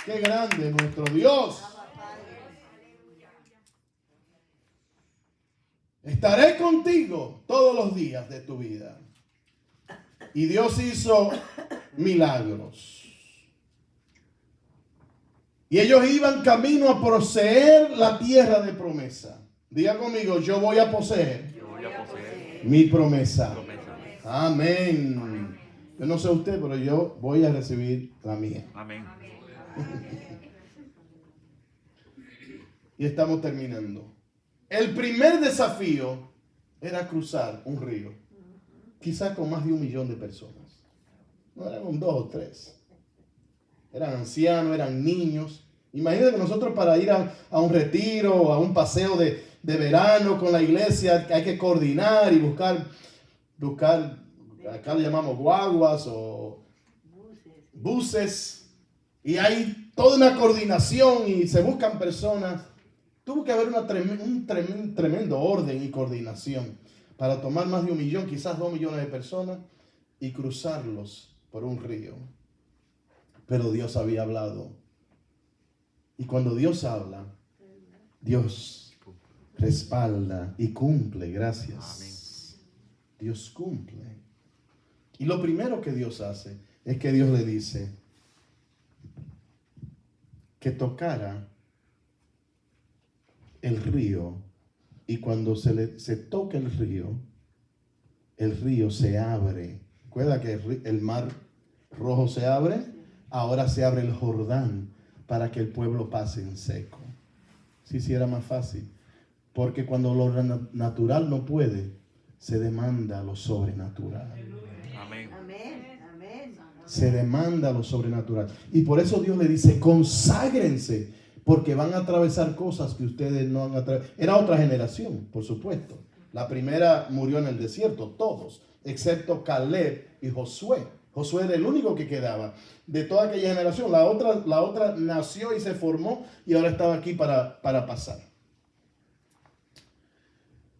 Speaker 1: Qué grande es nuestro Dios. Estaré contigo todos los días de tu vida. Y Dios hizo milagros. Y ellos iban camino a poseer la tierra de promesa. Diga conmigo, yo voy a poseer, mi promesa. Amén. Yo no sé usted, pero yo voy a recibir la mía.
Speaker 3: Amén.
Speaker 1: Y estamos terminando. El primer desafío era cruzar un río. Quizás con más de 1 millón de personas. No eran 2 o 3. Eran ancianos, eran niños. Imagínate que nosotros para ir a un retiro, a un paseo de verano con la iglesia, hay que coordinar y buscar, acá le llamamos guaguas o buses. Y hay toda una coordinación y se buscan personas. Tuvo que haber un tremendo orden y coordinación para tomar más de 1 millón, quizás 2 millones de personas y cruzarlos por un río. Pero Dios había hablado. Y cuando Dios habla, Dios respalda y cumple. Gracias. Dios cumple. Y lo primero que Dios hace es que Dios le dice que tocara el río, y cuando se toca el río se abre. ¿Recuerda que el mar Rojo se abre? Ahora se abre el Jordán para que el pueblo pase en seco. Sí, era más fácil. Porque cuando lo natural no puede, se demanda lo sobrenatural.
Speaker 3: Amén.
Speaker 1: Se demanda lo sobrenatural. Y por eso Dios le dice, conságrense, porque van a atravesar cosas que ustedes no han atravesado. Era otra generación, por supuesto. La primera murió en el desierto, todos, excepto Caleb y Josué. Josué era el único que quedaba de toda aquella generación. La otra nació y se formó y ahora estaba aquí para pasar.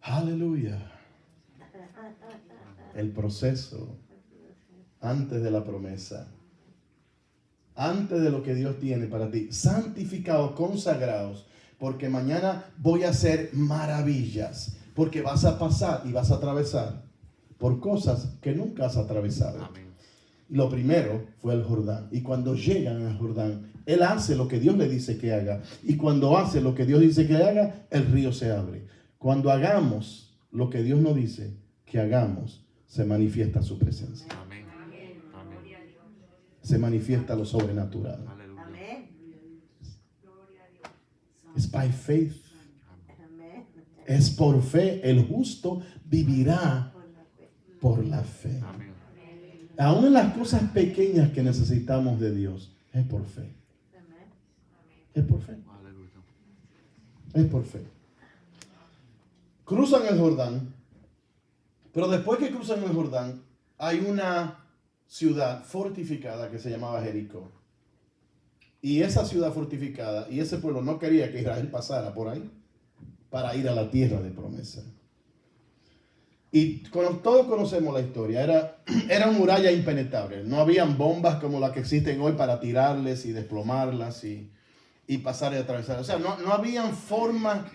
Speaker 1: Aleluya. El proceso antes de la promesa. Antes de lo que Dios tiene para ti. Santificados, consagrados. Porque mañana voy a hacer maravillas. Porque vas a pasar y vas a atravesar por cosas que nunca has atravesado.
Speaker 3: Amén.
Speaker 1: Lo primero fue el Jordán. Y cuando llegan al Jordán, él hace lo que Dios le dice que haga. Y cuando hace lo que Dios dice que haga, el río se abre. Cuando hagamos lo que Dios nos dice que hagamos, se manifiesta su presencia.
Speaker 3: Amén. Amén.
Speaker 1: Se manifiesta lo sobrenatural.
Speaker 3: Aleluya.
Speaker 1: Es by faith. Es por fe. El justo vivirá por la fe.
Speaker 3: Amén.
Speaker 1: Aún en las cosas pequeñas que necesitamos de Dios, es por fe. Es por fe.
Speaker 3: Aleluya.
Speaker 1: Es por fe. Cruzan el Jordán, pero después que cruzan el Jordán, hay una ciudad fortificada que se llamaba Jericó. Y esa ciudad fortificada y ese pueblo no quería que Israel pasara por ahí para ir a la tierra de promesa. Y todos conocemos la historia. Era muralla impenetrable. No habían bombas como las que existen hoy para tirarles y desplomarlas y pasar y atravesar. O sea, no habían formas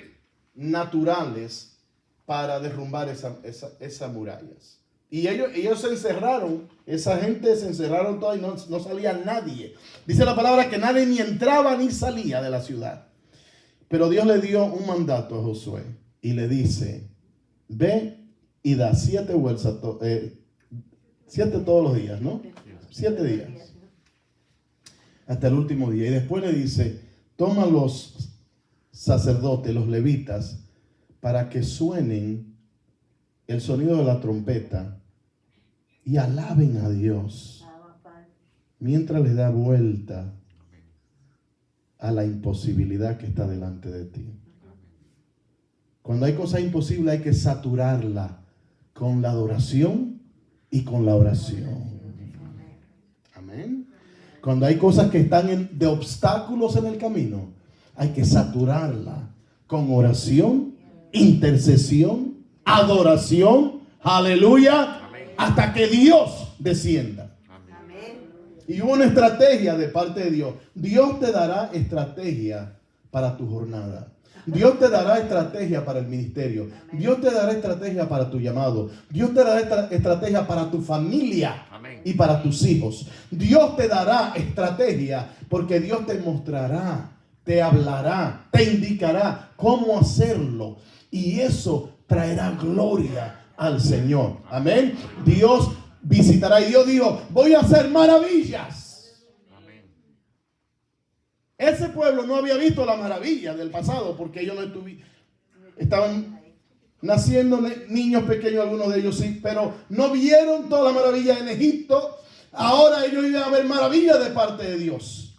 Speaker 1: naturales para derrumbar esas murallas. Y ellos se encerraron, esa gente se encerraron toda y no salía nadie. Dice la palabra que nadie ni entraba ni salía de la ciudad. Pero Dios le dio un mandato a Josué y le dice, ve y da 7 vueltas, 7 todos los días, ¿no? 7 días. Hasta el último día. Y después le dice, toma los sacerdotes, los levitas, para que suenen el sonido de la trompeta y alaben a Dios mientras le da vuelta a la imposibilidad que está delante de ti. Cuando hay cosas imposibles hay que saturarla con la adoración y con la oración. Amén. Cuando hay cosas que están de obstáculos en el camino, hay que saturarla con oración, intercesión, adoración, aleluya, hasta que Dios descienda. Y hubo una estrategia de parte de Dios. Dios te dará estrategia para tu jornada. Dios te dará estrategia para el ministerio. Dios te dará estrategia para tu llamado. Dios te dará estrategia para tu familia y para tus hijos. Dios te dará estrategia porque Dios te mostrará, te hablará, te indicará cómo hacerlo. Y eso traerá gloria al Señor. Amén. Dios visitará. Y Dios dijo, voy a hacer maravillas. Ese pueblo no había visto la maravilla del pasado porque ellos no estaban naciendo niños pequeños, algunos de ellos sí, pero no vieron toda la maravilla en Egipto. Ahora ellos iban a ver maravillas de parte de Dios.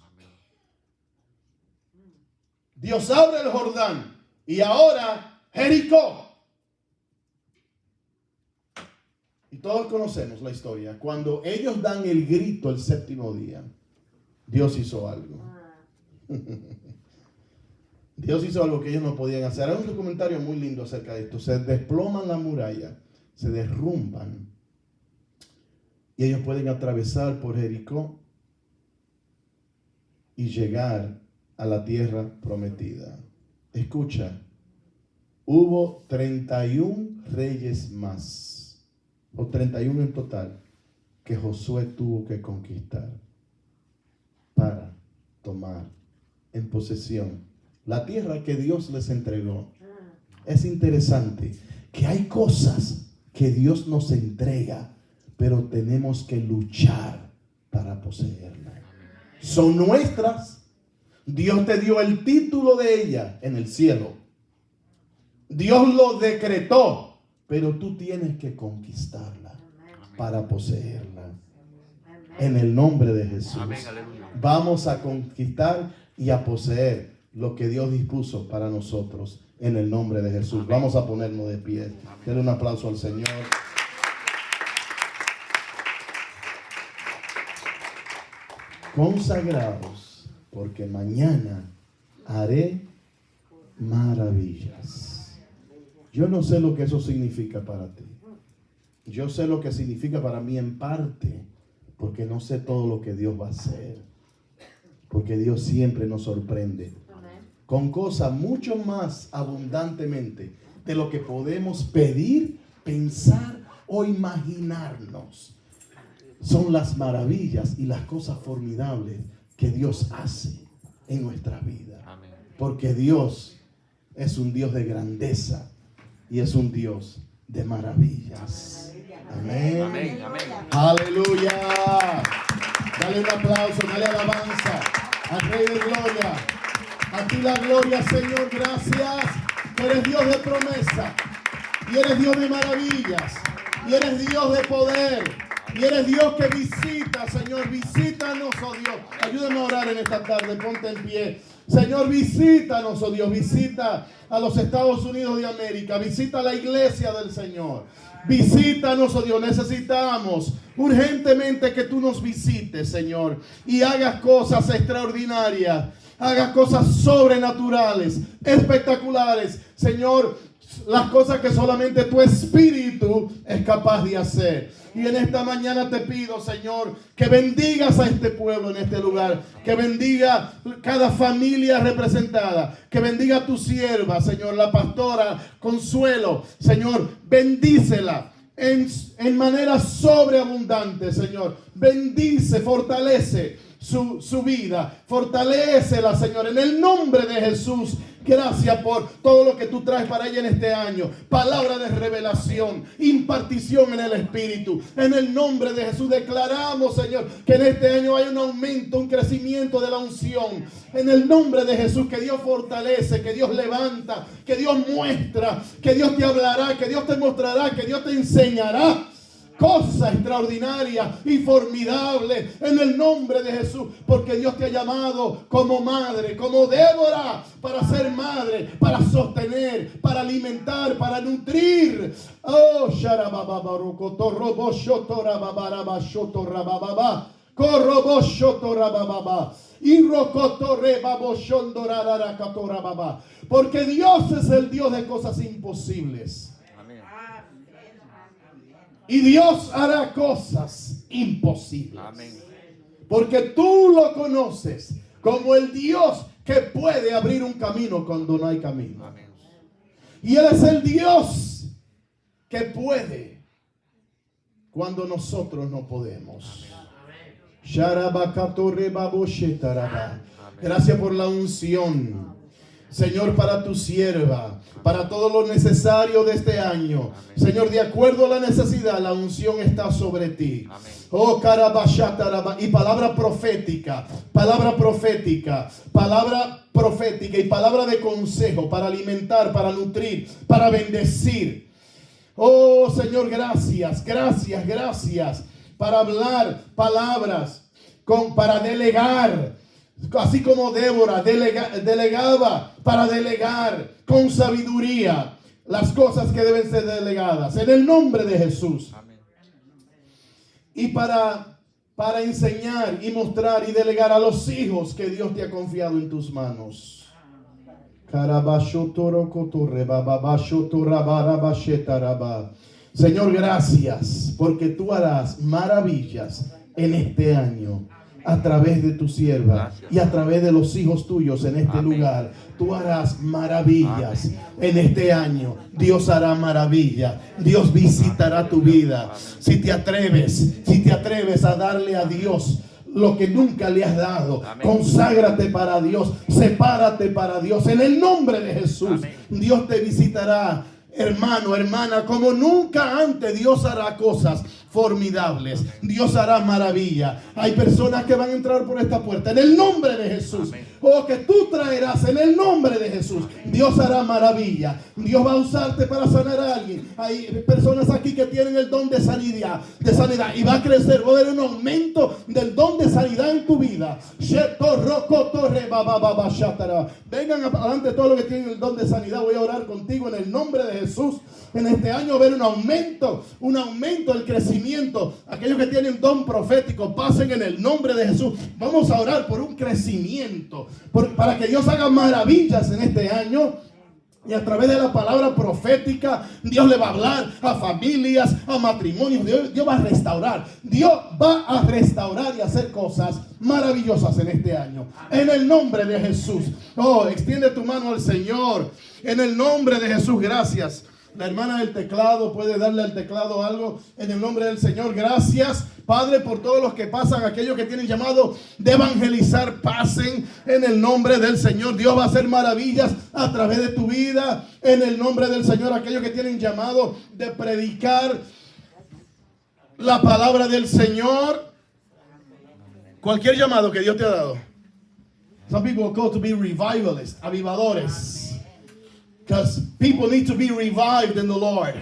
Speaker 1: Dios abre el Jordán y ahora Jericó. Y todos conocemos la historia. Cuando ellos dan el grito el séptimo día, Dios hizo algo. Dios hizo algo que ellos no podían hacer. Hay un documentario muy lindo acerca de esto. Se desploman la muralla, se derrumban y ellos pueden atravesar por Jericó y llegar a la tierra prometida. Escucha, hubo 31 reyes más, o 31 en total, que Josué tuvo que conquistar para tomar en posesión la tierra que Dios les entregó. Es interesante que hay cosas que Dios nos entrega, pero tenemos que luchar para poseerlas. Son nuestras. Dios te dio el título de ella en el cielo. Dios lo decretó, pero tú tienes que conquistarla para poseerla. En el nombre de Jesús. Vamos a conquistar y a poseer lo que Dios dispuso para nosotros en el nombre de Jesús. Vamos a ponernos de pie. Denle un aplauso al Señor. Consagrados, porque mañana haré maravillas. Yo no sé lo que eso significa para ti. Yo sé lo que significa para mí en parte, porque no sé todo lo que Dios va a hacer. Porque Dios siempre nos sorprende con cosas mucho más abundantemente de lo que podemos pedir, pensar o imaginarnos. Son las maravillas y las cosas formidables que Dios hace en nuestra vida. Porque Dios es un Dios de grandeza y es un Dios de maravillas. Amén.
Speaker 3: Amén. Amén.
Speaker 1: Aleluya. Dale un aplauso, dale alabanza al Rey de Gloria. A ti la gloria, Señor, gracias. Que eres Dios de promesa. Y eres Dios de maravillas. Y eres Dios de poder. Y eres Dios que visita, Señor. Visítanos, oh Dios. Ayúdame a orar en esta tarde. Ponte en pie. Señor, visítanos, oh Dios. Visita a los Estados Unidos de América. Visita la iglesia del Señor. Visítanos, oh Dios. Necesitamos urgentemente que tú nos visites, Señor. Y hagas cosas extraordinarias. Hagas cosas sobrenaturales, espectaculares. Señor, las cosas que solamente tu Espíritu es capaz de hacer. Y en esta mañana te pido, Señor, que bendigas a este pueblo en este lugar. Que bendiga cada familia representada. Que bendiga a tu sierva, Señor, la pastora Consuelo. Señor, bendícela en manera sobreabundante, Señor. Bendice, fortalece su vida. Fortalécela, Señor, en el nombre de Jesús. Gracias por todo lo que tú traes para ella en este año. Palabra de revelación, impartición en el Espíritu. En el nombre de Jesús declaramos, Señor, que en este año hay un aumento, un crecimiento de la unción. En el nombre de Jesús, que Dios fortalece, que Dios levanta, que Dios muestra, que Dios te hablará, que Dios te mostrará, que Dios te enseñará cosas extraordinarias y formidables en el nombre de Jesús, porque Dios te ha llamado como madre, como Débora, para ser madre, para sostener, para alimentar, para nutrir. Oh, porque Dios es el Dios de cosas imposibles. Y Dios hará cosas imposibles.
Speaker 3: Amén.
Speaker 1: Porque tú lo conoces como el Dios que puede abrir un camino cuando no hay camino.
Speaker 3: Amén.
Speaker 1: Y Él es el Dios que puede cuando nosotros no podemos. Gracias por la unción, Señor, para tu sierva, para todo lo necesario de este año. Señor, de acuerdo a la necesidad, la unción está sobre ti. Oh, carabashataraba. Y palabra profética y palabra de consejo para alimentar, para nutrir, para bendecir. Oh, Señor, gracias para hablar palabras, para delegar. Así como Débora delegaba para delegar con sabiduría las cosas que deben ser delegadas en el nombre de Jesús.
Speaker 3: Amén.
Speaker 1: Y para enseñar y mostrar y delegar a los hijos que Dios te ha confiado en tus manos. Señor, gracias porque tú harás maravillas en este año. A través de tu sierva. Gracias. Y a través de los hijos tuyos en este Amén. Lugar, tú harás maravillas. Amén. En este año. Dios hará maravillas. Dios visitará tu vida. Amén. Si te atreves a darle a Dios lo que nunca le has dado, Amén. Conságrate para Dios, sepárate para Dios en el nombre de Jesús. Amén. Dios te visitará, hermano, hermana, como nunca antes. Dios hará cosas formidables. Dios hará maravilla. Hay personas que van a entrar por esta puerta en el nombre de Jesús. O que tú traerás en el nombre de Jesús. Dios hará maravilla. Dios va a usarte para sanar a alguien. Hay personas aquí que tienen el don de sanidad, y va a crecer. Va a haber un aumento del don de sanidad en tu vida. Vengan adelante todos los que tienen el don de sanidad. Voy a orar contigo en el nombre de Jesús. En este año va a haber un aumento del crecimiento. Aquellos que tienen don profético, pasen en el nombre de Jesús. Vamos a orar por un crecimiento, para que Dios haga maravillas en este año. Y a través de la palabra profética, Dios le va a hablar a familias, a matrimonios. Dios va a restaurar. Dios va a restaurar y hacer cosas maravillosas en este año. En el nombre de Jesús. Oh, extiende tu mano al Señor. En el nombre de Jesús, gracias. La hermana del teclado puede darle al teclado algo en el nombre del Señor. Gracias, Padre, por todos los que pasan, aquellos que tienen llamado de evangelizar, pasen en el nombre del Señor. Dios va a hacer maravillas a través de tu vida en el nombre del Señor. Aquellos que tienen llamado de predicar la palabra del Señor, cualquier llamado que Dios te ha dado. Some people are called to be revivalists, avivadores. Because people need to be revived in the Lord.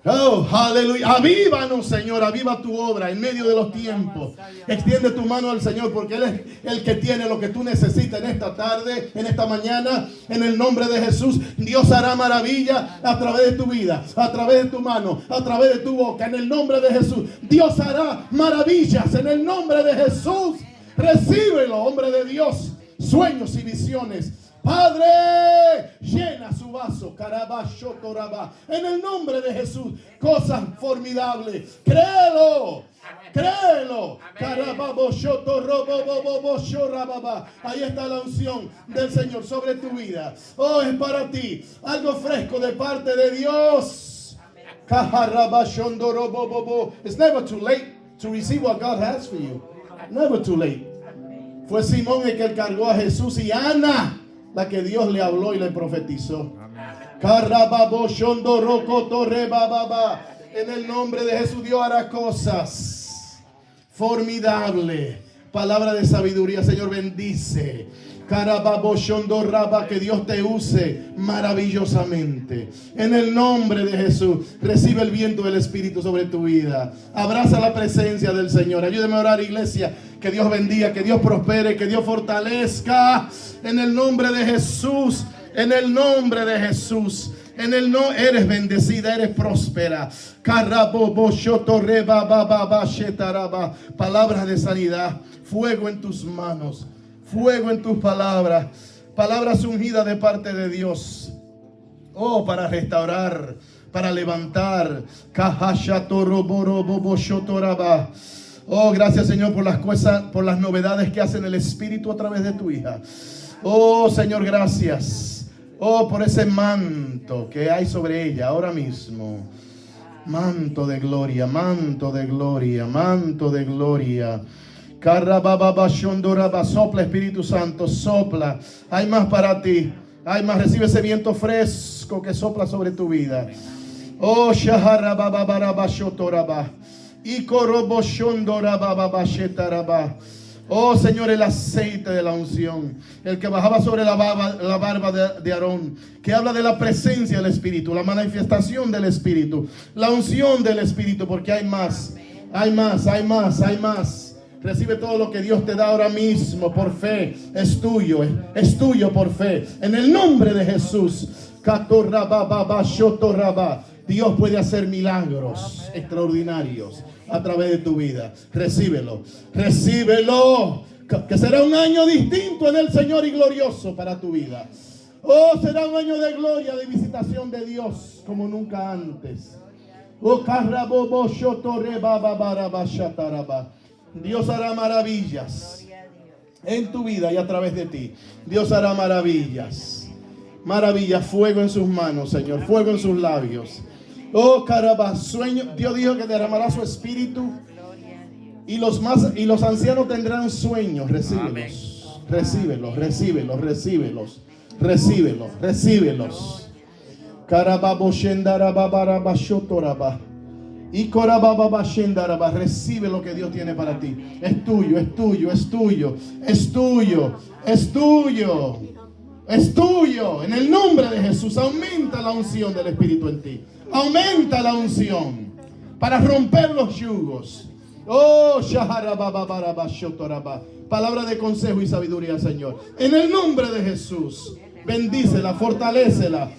Speaker 1: Oh, aleluya. Avívanos, Señor. Aviva tu obra en medio de los tiempos. Extiende tu mano al Señor, porque Él es el que tiene lo que tú necesitas en esta tarde, en esta mañana. En el nombre de Jesús, Dios hará maravilla a través de tu vida, a través de tu mano, a través de tu boca. En el nombre de Jesús, Dios hará maravillas. En el nombre de Jesús, recíbelo, hombre de Dios. Sueños y visiones. Padre, llena su vaso. En el nombre de Jesús, cosas formidables. Créelo. Ahí está la unción del Señor sobre tu vida. Oh, es para ti algo fresco de parte de Dios. It's never too late to receive what God has for you. Never too late. Fue Simón el que cargó a Jesús, y Ana, la que Dios le habló y le profetizó.
Speaker 3: Amén.
Speaker 1: Carababo, shondo, roko, torre, bababa. En el nombre de Jesús, Dios hará cosas formidables. Palabra de sabiduría, Señor, bendice. Carababo, shondo, raba, que Dios te use maravillosamente. En el nombre de Jesús, recibe el viento del Espíritu sobre tu vida. Abraza la presencia del Señor. Ayúdeme a orar, iglesia. Que Dios bendiga, que Dios prospere, que Dios fortalezca. En el nombre de Jesús. En el nombre de Jesús. En el no eres bendecida, eres próspera. Palabras de sanidad. Fuego en tus manos. Fuego en tus palabras. Palabras ungidas de parte de Dios. Oh, para restaurar, para levantar. Oh, gracias, Señor, por las cosas, por las novedades que hace en el Espíritu a través de tu hija. Oh, Señor, gracias. Oh, por ese manto que hay sobre ella ahora mismo. Manto de gloria, manto de gloria, manto de gloria. Sopla, Espíritu Santo, sopla. Hay más para ti. Hay más. Recibe ese viento fresco que sopla sobre tu vida. Oh, oh, Señor, el aceite de la unción, el que bajaba sobre la barba de Aarón, que habla de la presencia del Espíritu, la manifestación del Espíritu, la unción del Espíritu, porque hay más, hay más, hay más, hay más. Recibe todo lo que Dios te da ahora mismo por fe. Es tuyo por fe. En el nombre de Jesús. Dios puede hacer milagros extraordinarios a través de tu vida. Recíbelo, recíbelo. Que será un año distinto en el Señor y glorioso para tu vida. Oh, será un año de gloria, de visitación de Dios como nunca antes. Oh, Dios hará maravillas en tu vida y a través de ti. Dios hará maravillas. Maravillas, fuego en sus manos, Señor, fuego en sus labios. Oh, caramba, sueño. Dios dijo que derramará su espíritu y los ancianos tendrán sueños. Recíbelos, recíbelos, recíbelos, recíbelos, recíbelos, recíbelos. Carababo shendarababa shotoraba. Y corababa shendaraba. Recibe lo que Dios tiene para ti. Es tuyo, es tuyo, es tuyo, es tuyo, es tuyo. Es tuyo. En el nombre de Jesús, aumenta la unción del Espíritu en ti. Aumenta la unción para romper los yugos. Oh, palabra de consejo y sabiduría, Señor. En el nombre de Jesús, bendícela, fortalécela.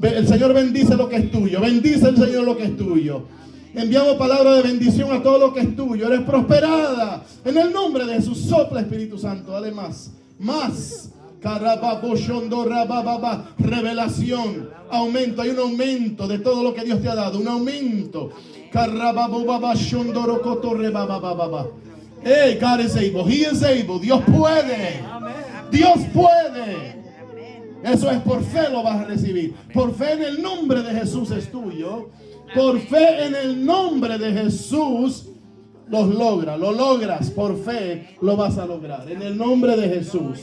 Speaker 1: El Señor bendice lo que es tuyo. Bendice el Señor lo que es tuyo. Enviamos palabra de bendición a todo lo que es tuyo. Eres prosperada. En el nombre de Jesús, sopla, Espíritu Santo. Dale más. Más. Revelación, aumento, hay un aumento de todo lo que Dios te ha dado, un aumento. Hey, God is able, He is able. Dios puede, Dios puede. Eso es por fe, lo vas a recibir. Por fe en el nombre de Jesús es tuyo. Por fe en el nombre de Jesús lo logras. Por fe lo vas a lograr. En el nombre de Jesús.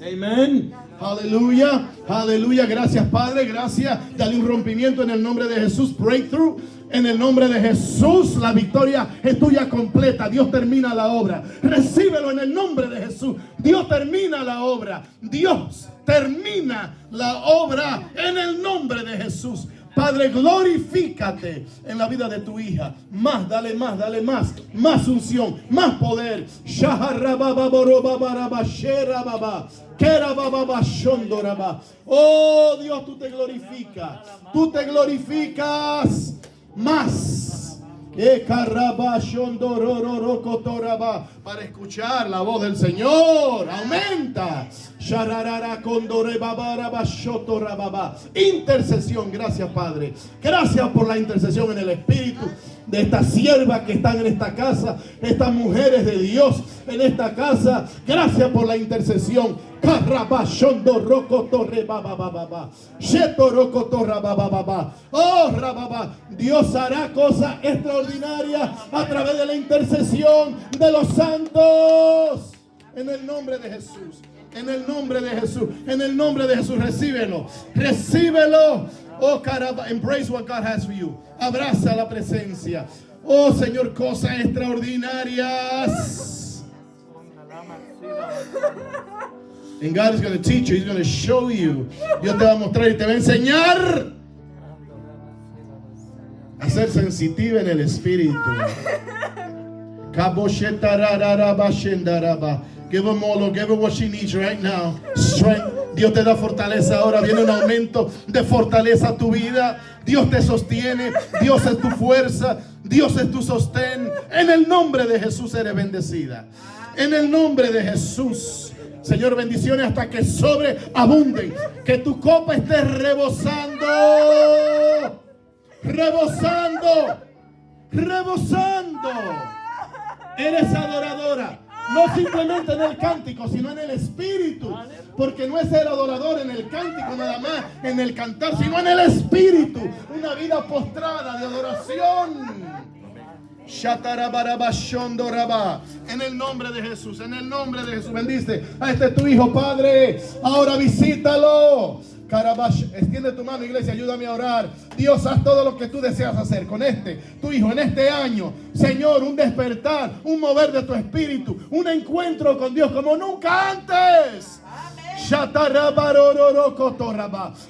Speaker 1: Amén. Aleluya. Aleluya. Gracias, Padre. Gracias. Dale un rompimiento en el nombre de Jesús. Breakthrough. En el nombre de Jesús. La victoria es tuya completa. Dios termina la obra. Recíbelo en el nombre de Jesús. Dios termina la obra. Dios termina la obra en el nombre de Jesús. Padre, glorifícate en la vida de tu hija. Más, dale más, dale más. Más unción, más poder. Oh Dios, tú te glorificas. Tú te glorificas más. Para escuchar la voz del Señor. Aumenta. Intercesión. Gracias, Padre. Gracias por la intercesión en el Espíritu de estas siervas que están en esta casa, estas mujeres de Dios en esta casa. Gracias por la intercesión. Oh, Dios hará cosas extraordinarias a través de la intercesión de los santos. En el nombre de Jesús. En el nombre de Jesús. En el nombre de Jesús. Recíbelo. Recíbelo. Oh, caramba. Embrace what God has for you. Abraza la presencia. Oh, Señor, cosas extraordinarias. And God is going to teach you. He's going to show you. Dios te va a mostrar y te va a enseñar a ser sensitiva en el espíritu. Give her more, give her what she needs right now. Strength. Dios te da fortaleza ahora. Viene un aumento de fortaleza a tu vida. Dios te sostiene. Dios es tu fuerza. Dios es tu sostén. En el nombre de Jesús eres bendecida. En el nombre de Jesús. Señor, bendiciones hasta que sobreabunden. Que tu copa esté rebosando. Rebosando. Rebosando. Eres adoradora. No simplemente en el cántico, sino en el espíritu. Porque no es el adorador en el cántico nada más, en el cantar, sino en el espíritu. Una vida postrada de adoración. En el nombre de Jesús, en el nombre de Jesús. Bendice a este tu hijo, Padre. Ahora visítalo. Carabash, extiende tu mano, iglesia, ayúdame a orar. Dios, haz todo lo que tú deseas hacer con tu hijo, en este año. Señor, un despertar, un mover de tu espíritu, un encuentro con Dios como nunca antes.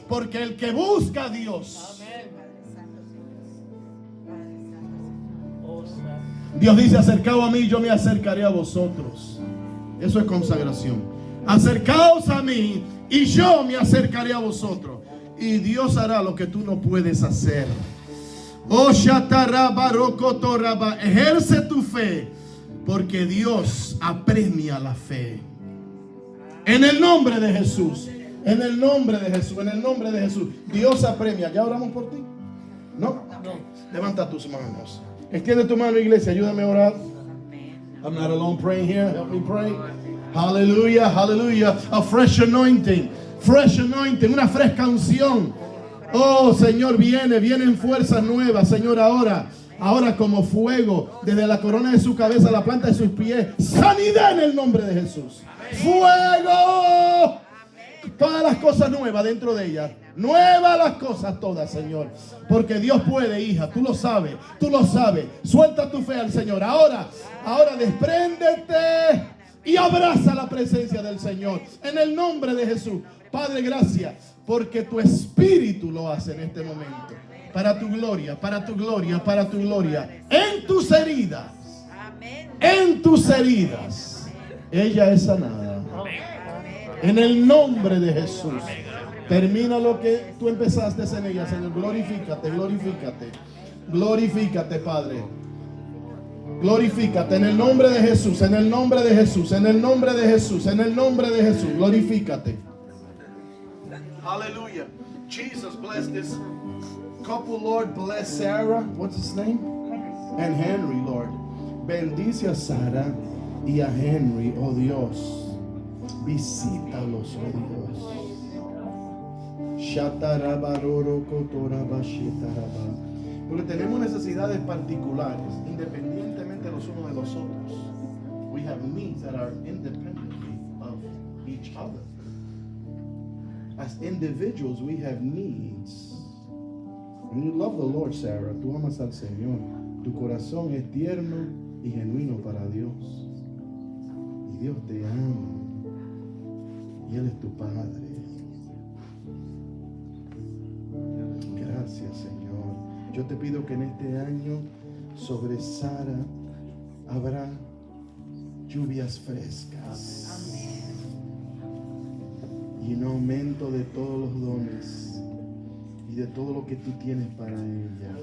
Speaker 1: Porque el que busca a Dios, Dios dice, acercaos a mí, yo me acercaré a vosotros. Eso es consagración. Acercaos a mí y yo me acercaré a vosotros. Y Dios hará lo que tú no puedes hacer. Oh, Shatarabarokotoraba. Ejerce tu fe, porque Dios apremia la fe. En el nombre de Jesús. En el nombre de Jesús. En el nombre de Jesús. Dios apremia. ¿Ya oramos por ti? No. Levanta tus manos. Extiende tu mano, iglesia. Ayúdame a orar. I'm not alone praying here. Help me pray. Hallelujah, hallelujah. A fresh anointing. Fresh anointing. Una fresca unción. Oh, Señor, vienen fuerzas nuevas, Señor, ahora como fuego, desde la corona de su cabeza a la planta de sus pies. Sanidad en el nombre de Jesús. Fuego. Todas las cosas nuevas dentro de ella. Nuevas las cosas todas, Señor. Porque Dios puede, hija. Tú lo sabes. Tú lo sabes. Suelta tu fe al Señor. Ahora despréndete y abraza la presencia del Señor. En el nombre de Jesús. Padre, gracias. Porque tu espíritu lo hace en este momento. Para tu gloria, para tu gloria, para tu gloria. En tus heridas. En tus heridas. Ella es sanada. En el nombre de Jesús. Termina lo que tú empezaste en ella, Señor. Glorifícate, glorifícate. Glorifícate, Padre. Glorifícate en el nombre de Jesús. En el nombre de Jesús. En el nombre de Jesús. En el nombre de Jesús. Glorifícate. Hallelujah. Jesus bless this couple, Lord. Bless Sarah. What's his name? And Henry, Lord. Bendice a Sara y a Henry, oh Dios. Visítalos, oh Dios. Porque tenemos necesidades particulares, independientemente los unos de los otros. We have needs that are independently of each other. As individuals, we have needs. And you love the Lord, Sarah. Tú amas al Señor. Tu corazón es tierno y genuino para Dios. Y Dios te ama. Y Él es tu Padre. Gracias, Señor. Yo te pido que en este año sobre Sara habrá lluvias frescas. Y un aumento de todos los dones y de todo lo que tú tienes para ella.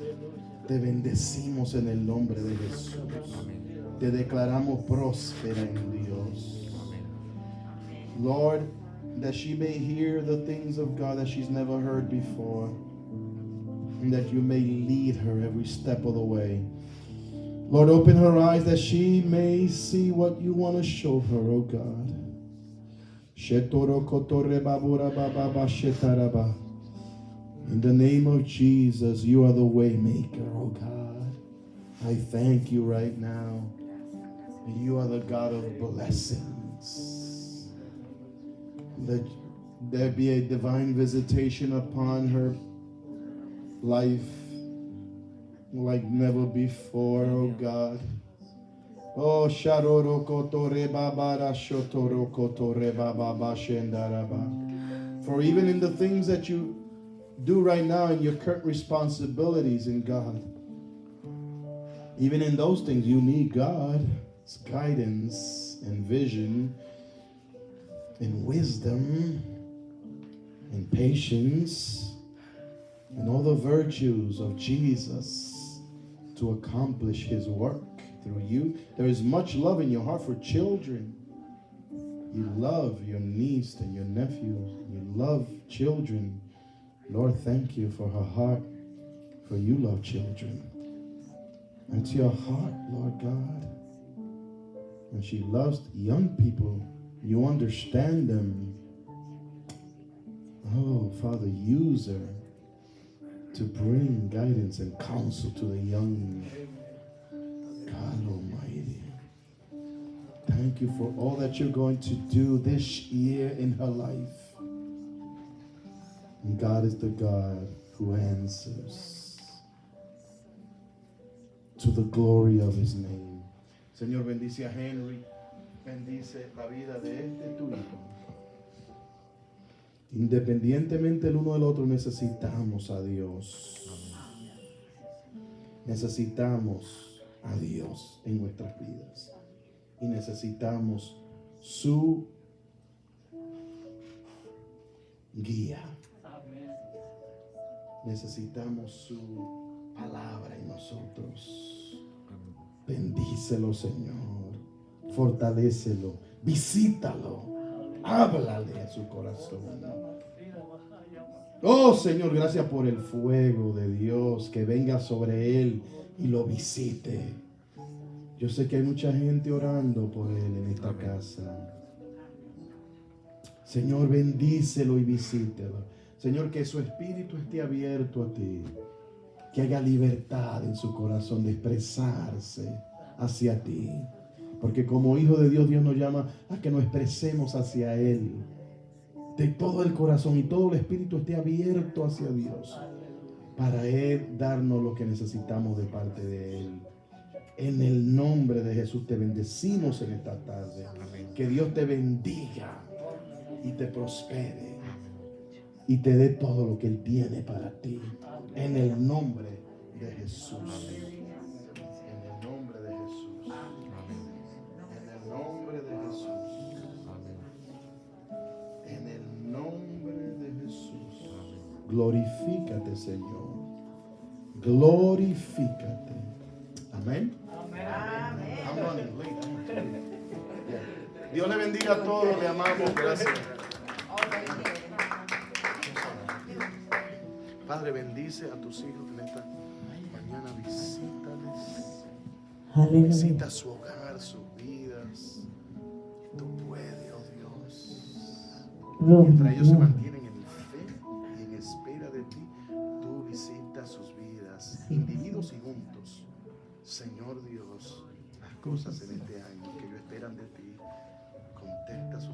Speaker 1: Te bendecimos en el nombre de Jesús. Te declaramos próspera en Dios. Lord, that she may hear the things of God that she's never heard before, and that you may lead her every step of the way. Lord, open her eyes that she may see what you want to show her, oh God. In the name of Jesus, you are the way maker, oh God. I thank you right now. You are the God of blessings. Let there be a divine visitation upon her life like never before, oh God. Oh, Sharoro Kotore Babara Shotoro Kotore Baba Shendaraba. For even in the things that you do right now in your current responsibilities in God, even in those things, you need God's guidance and vision and wisdom and patience and all the virtues of Jesus to accomplish his work through you. There is much love in your heart for children. You love your niece and your nephew. You love children. Lord, thank you for her heart, for you love children. That's your heart, Lord God. And she loves young people. You understand them. Oh, Father, use her to bring guidance and counsel to the young. God Almighty. Thank you for all that you're going to do this year in her life. And God is the God who answers to the glory of his name. Señor, bendice a Henry. Bendice la vida de tu hijo. Independientemente el uno del otro, necesitamos a Dios. Necesitamos a Dios en nuestras vidas. Y necesitamos su guía. Necesitamos su palabra en nosotros. Bendícelo, Señor. Fortalécelo. Visítalo. Háblale a su corazón. Oh, Señor, gracias por el fuego de Dios que venga sobre él y lo visite. Yo sé que hay mucha gente orando por él en esta casa. Señor, bendícelo y visítelo. Señor, que su espíritu esté abierto a ti. Que haya libertad en su corazón de expresarse hacia ti. Porque como hijo de Dios, Dios nos llama a que nos expresemos hacia Él. De todo el corazón y todo el espíritu esté abierto hacia Dios. Para Él darnos lo que necesitamos de parte de Él. En el nombre de Jesús te bendecimos en esta tarde. Que Dios te bendiga y te prospere. Y te dé todo lo que Él tiene para ti. En el nombre de Jesús. En el nombre de Jesús. En el nombre de Jesús. En el nombre de Jesús. Glorifícate, Señor. Glorifícate. Amén. I'm running late. Yeah. Dios le bendiga a todos. Le amamos. Gracias. Padre, bendice a tus hijos en esta mañana. Visítales.
Speaker 2: Aleluya.
Speaker 1: Visita su hogar, sus vidas. Tú puedes, oh Dios. Mientras ellos se mantienen en fe y en espera de ti, tú visitas sus vidas, individuos y juntos. Señor Dios, las cosas en este año que ellos esperan de ti, contesta sus